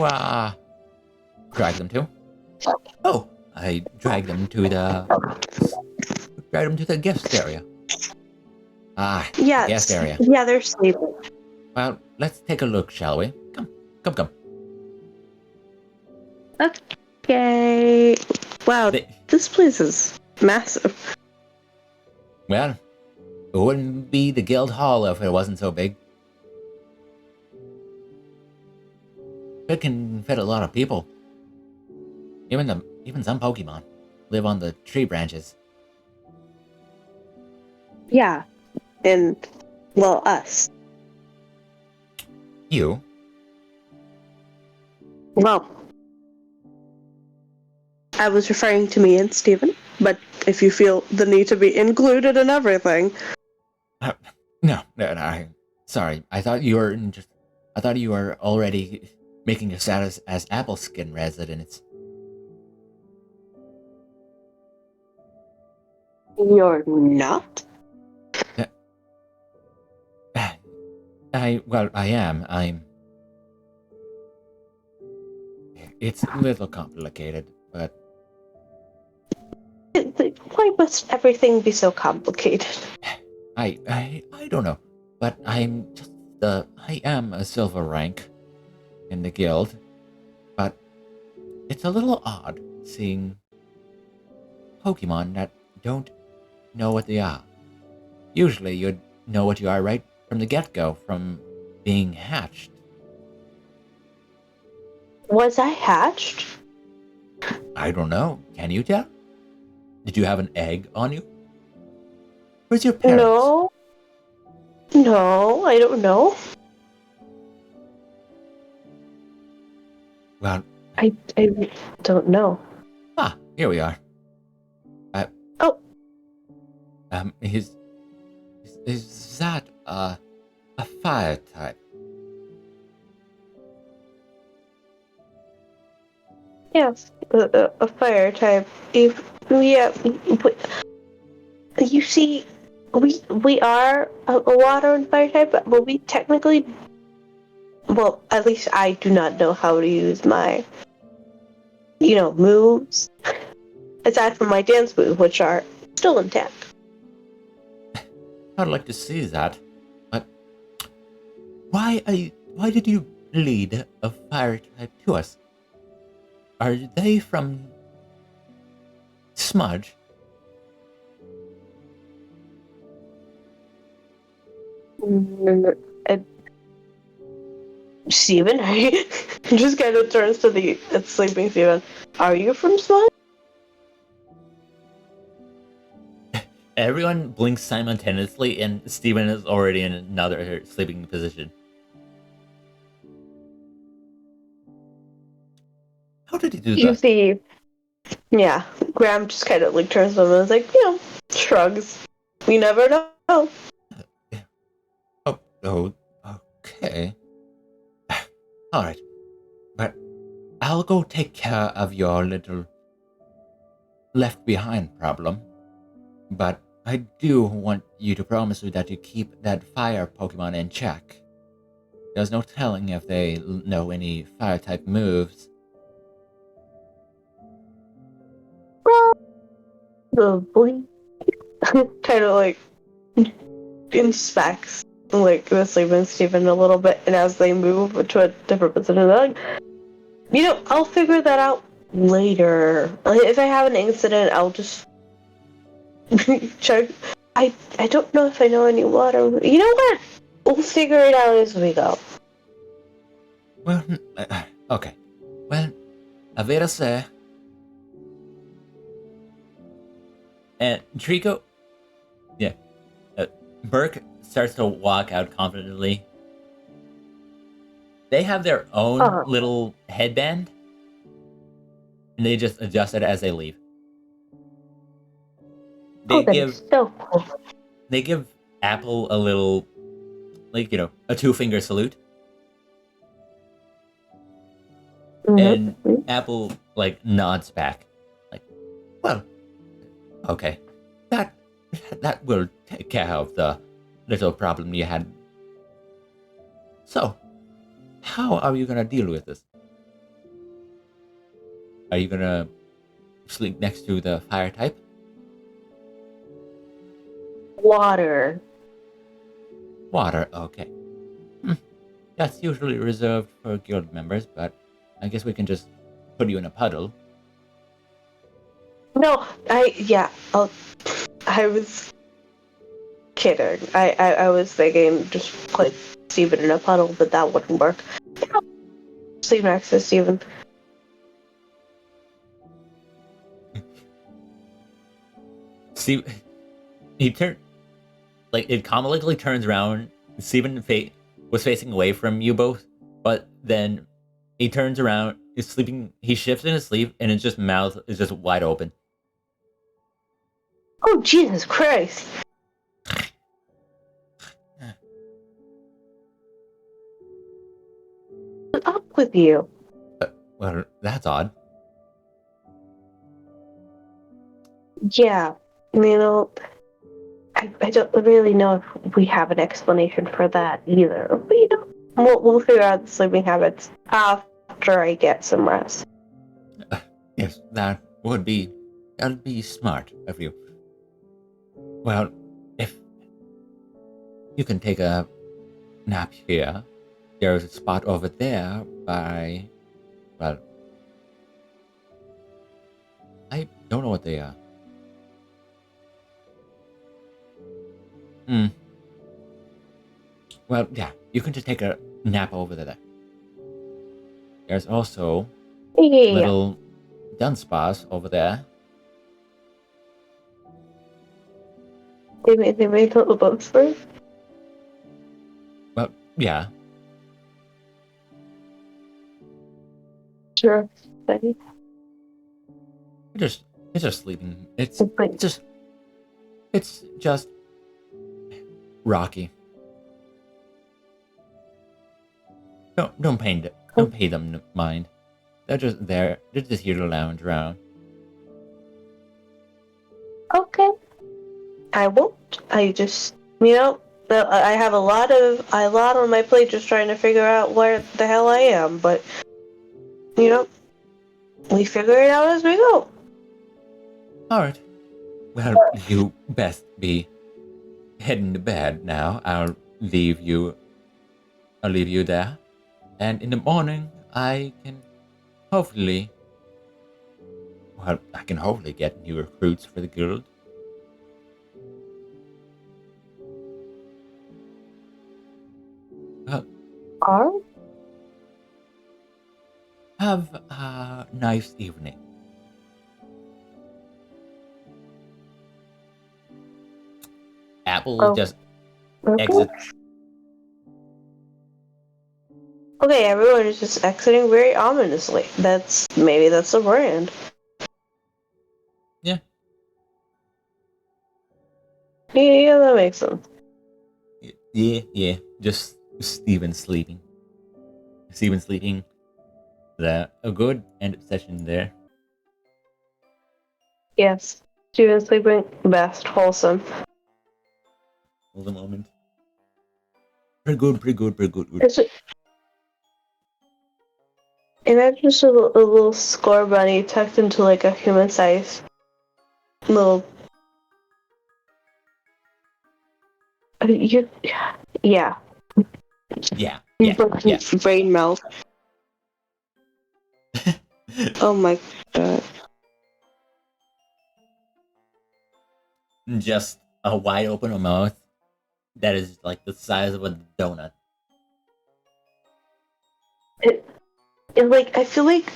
drag them to? Oh, I dragged them to the guest area. Ah, the Yeah, guest area. yeah, they're sleeping. Well, let's take a look, shall we? Come. Okay. Wow, They, this place is massive. well, it wouldn't be the guild hall if it wasn't so big. It can fit a lot of people. Even some Pokemon live on the tree branches. Yeah, and well, us. You? Well, I was referring to me and Steven, but if you feel the need to be included in everything. No. Sorry. I thought you were already making your status as Appleskin residents. You're not? I am. It's a little complicated, but Why must everything be so complicated? I don't know. But I am a silver rank in the guild, but it's a little odd seeing Pokemon that don't know what they are. Usually you'd know what you are right from the get-go, from being hatched. Was I hatched? I don't know. Can you tell? Did you have an egg on you? Where's your parents? No, I don't know. Well, I don't know. here we are. Oh. Is that a fire type? Yes, a fire type. You see, we are a water and fire type, but we technically, well, at least I do not know how to use my, moves. Aside from my dance moves, which are still intact. I'd like to see that. But why did you lead a fire type to us? Are they from Smudge? Steven, are you just kind of turns to the sleeping Steven. Are you from Smudge? Everyone blinks simultaneously, and Steven is already in another sleeping position. How did he do You that? see, yeah, Graham just kind of turns to him and is like, shrugs. We never know. Oh, okay. Alright. But I'll go take care of your little left behind problem. But I do want you to promise me that you keep that fire Pokemon in check. There's no telling if they know any fire type moves. Probably. kind of inspects the sleeping Steven a little bit, and as they move to a different position, they're like, I'll figure that out later. If I have an incident, I'll just check. I don't know if I know any water. You know what? We'll figure it out as we go. Well, okay. Well, A ver se. And Trico, yeah, Burke starts to walk out confidently. They have their own little headband, and they just adjust it as they leave. They that is so cool. they give Apple a little, like, a 2-finger salute, and Apple like nods back, like, well, okay, that will take care of the little problem you had. So, how are you gonna deal with this? Are you gonna sleep next to the fire type? Water. Water, okay. That's usually reserved for guild members, but I guess we can just put you in a puddle. No, I was kidding. I was thinking just put Steven in a puddle, but that wouldn't work. Sleep next to Steven. See, it comically turns around. Steven was facing away from you both, but then he turns around, is sleeping, he shifts in his sleep, and his mouth is just wide open. Oh, Jesus Christ! What's up with you? Well, that's odd. Yeah, I don't really know if we have an explanation for that either. But, we'll figure out the sleeping habits after I get some rest. Yes, that would be smart of you. Well, if you can take a nap here, there's a spot over there by, well, I don't know what they are. Well, yeah, you can just take a nap over there. There's also little dun spas over there. They made little boats for us? Well, yeah. Sure. Buddy. It's just sleeping. It's just rocky. Don't pay them no mind. They're just there. They're just here to lounge around. Okay. I won't. I just, I have a lot on my plate just trying to figure out where the hell I am, but, we figure it out as we go. Alright. Well, you best be heading to bed now. I'll leave you there. And in the morning, I can hopefully get new recruits for the guild. Alright. Have a nice evening. Apple just exits. Okay, everyone is just exiting very ominously. Maybe that's the brand. Yeah. Yeah, that makes sense. Yeah. Just Steven sleeping. A good end of session there. Yes. Steven sleeping, best, wholesome. Hold a moment. Pretty good. Imagine just a little score bunny tucked into like a human size little. Yeah. Brain melt. Oh my god. Just a wide open mouth that is like the size of a donut. I feel like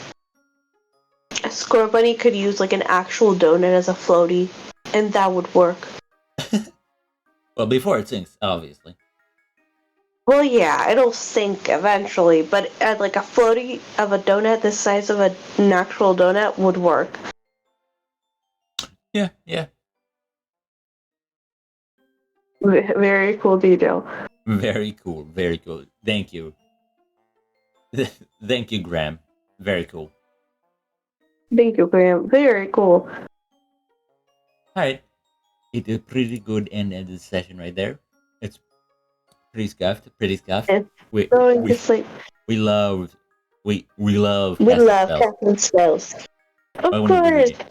Score Bunny could use like an actual donut as a floaty, and that would work. Well, before it sinks, obviously. Well, yeah, it'll sink eventually, but like a floaty of a donut the size of an actual donut would work. Yeah, yeah. Very cool detail. Very cool, very cool. Thank you. Thank you, Graham. Very cool. Thank you, Graham. Very cool. Alright. It is pretty good end of the session right there. It's pretty scuffed, pretty scuffed. And We going we, to sleep. we love we love We casting love spells. casting spells. Of I wanna course. wizard it.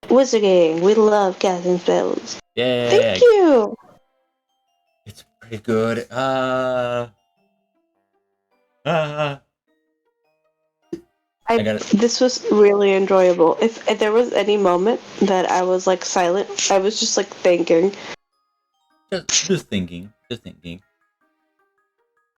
Wizarding. We love casting spells. Yeah, Thank you. it's pretty good. I got it. This was really enjoyable. If there was any moment that I was like silent, I was just like thinking. Just thinking, just thinking.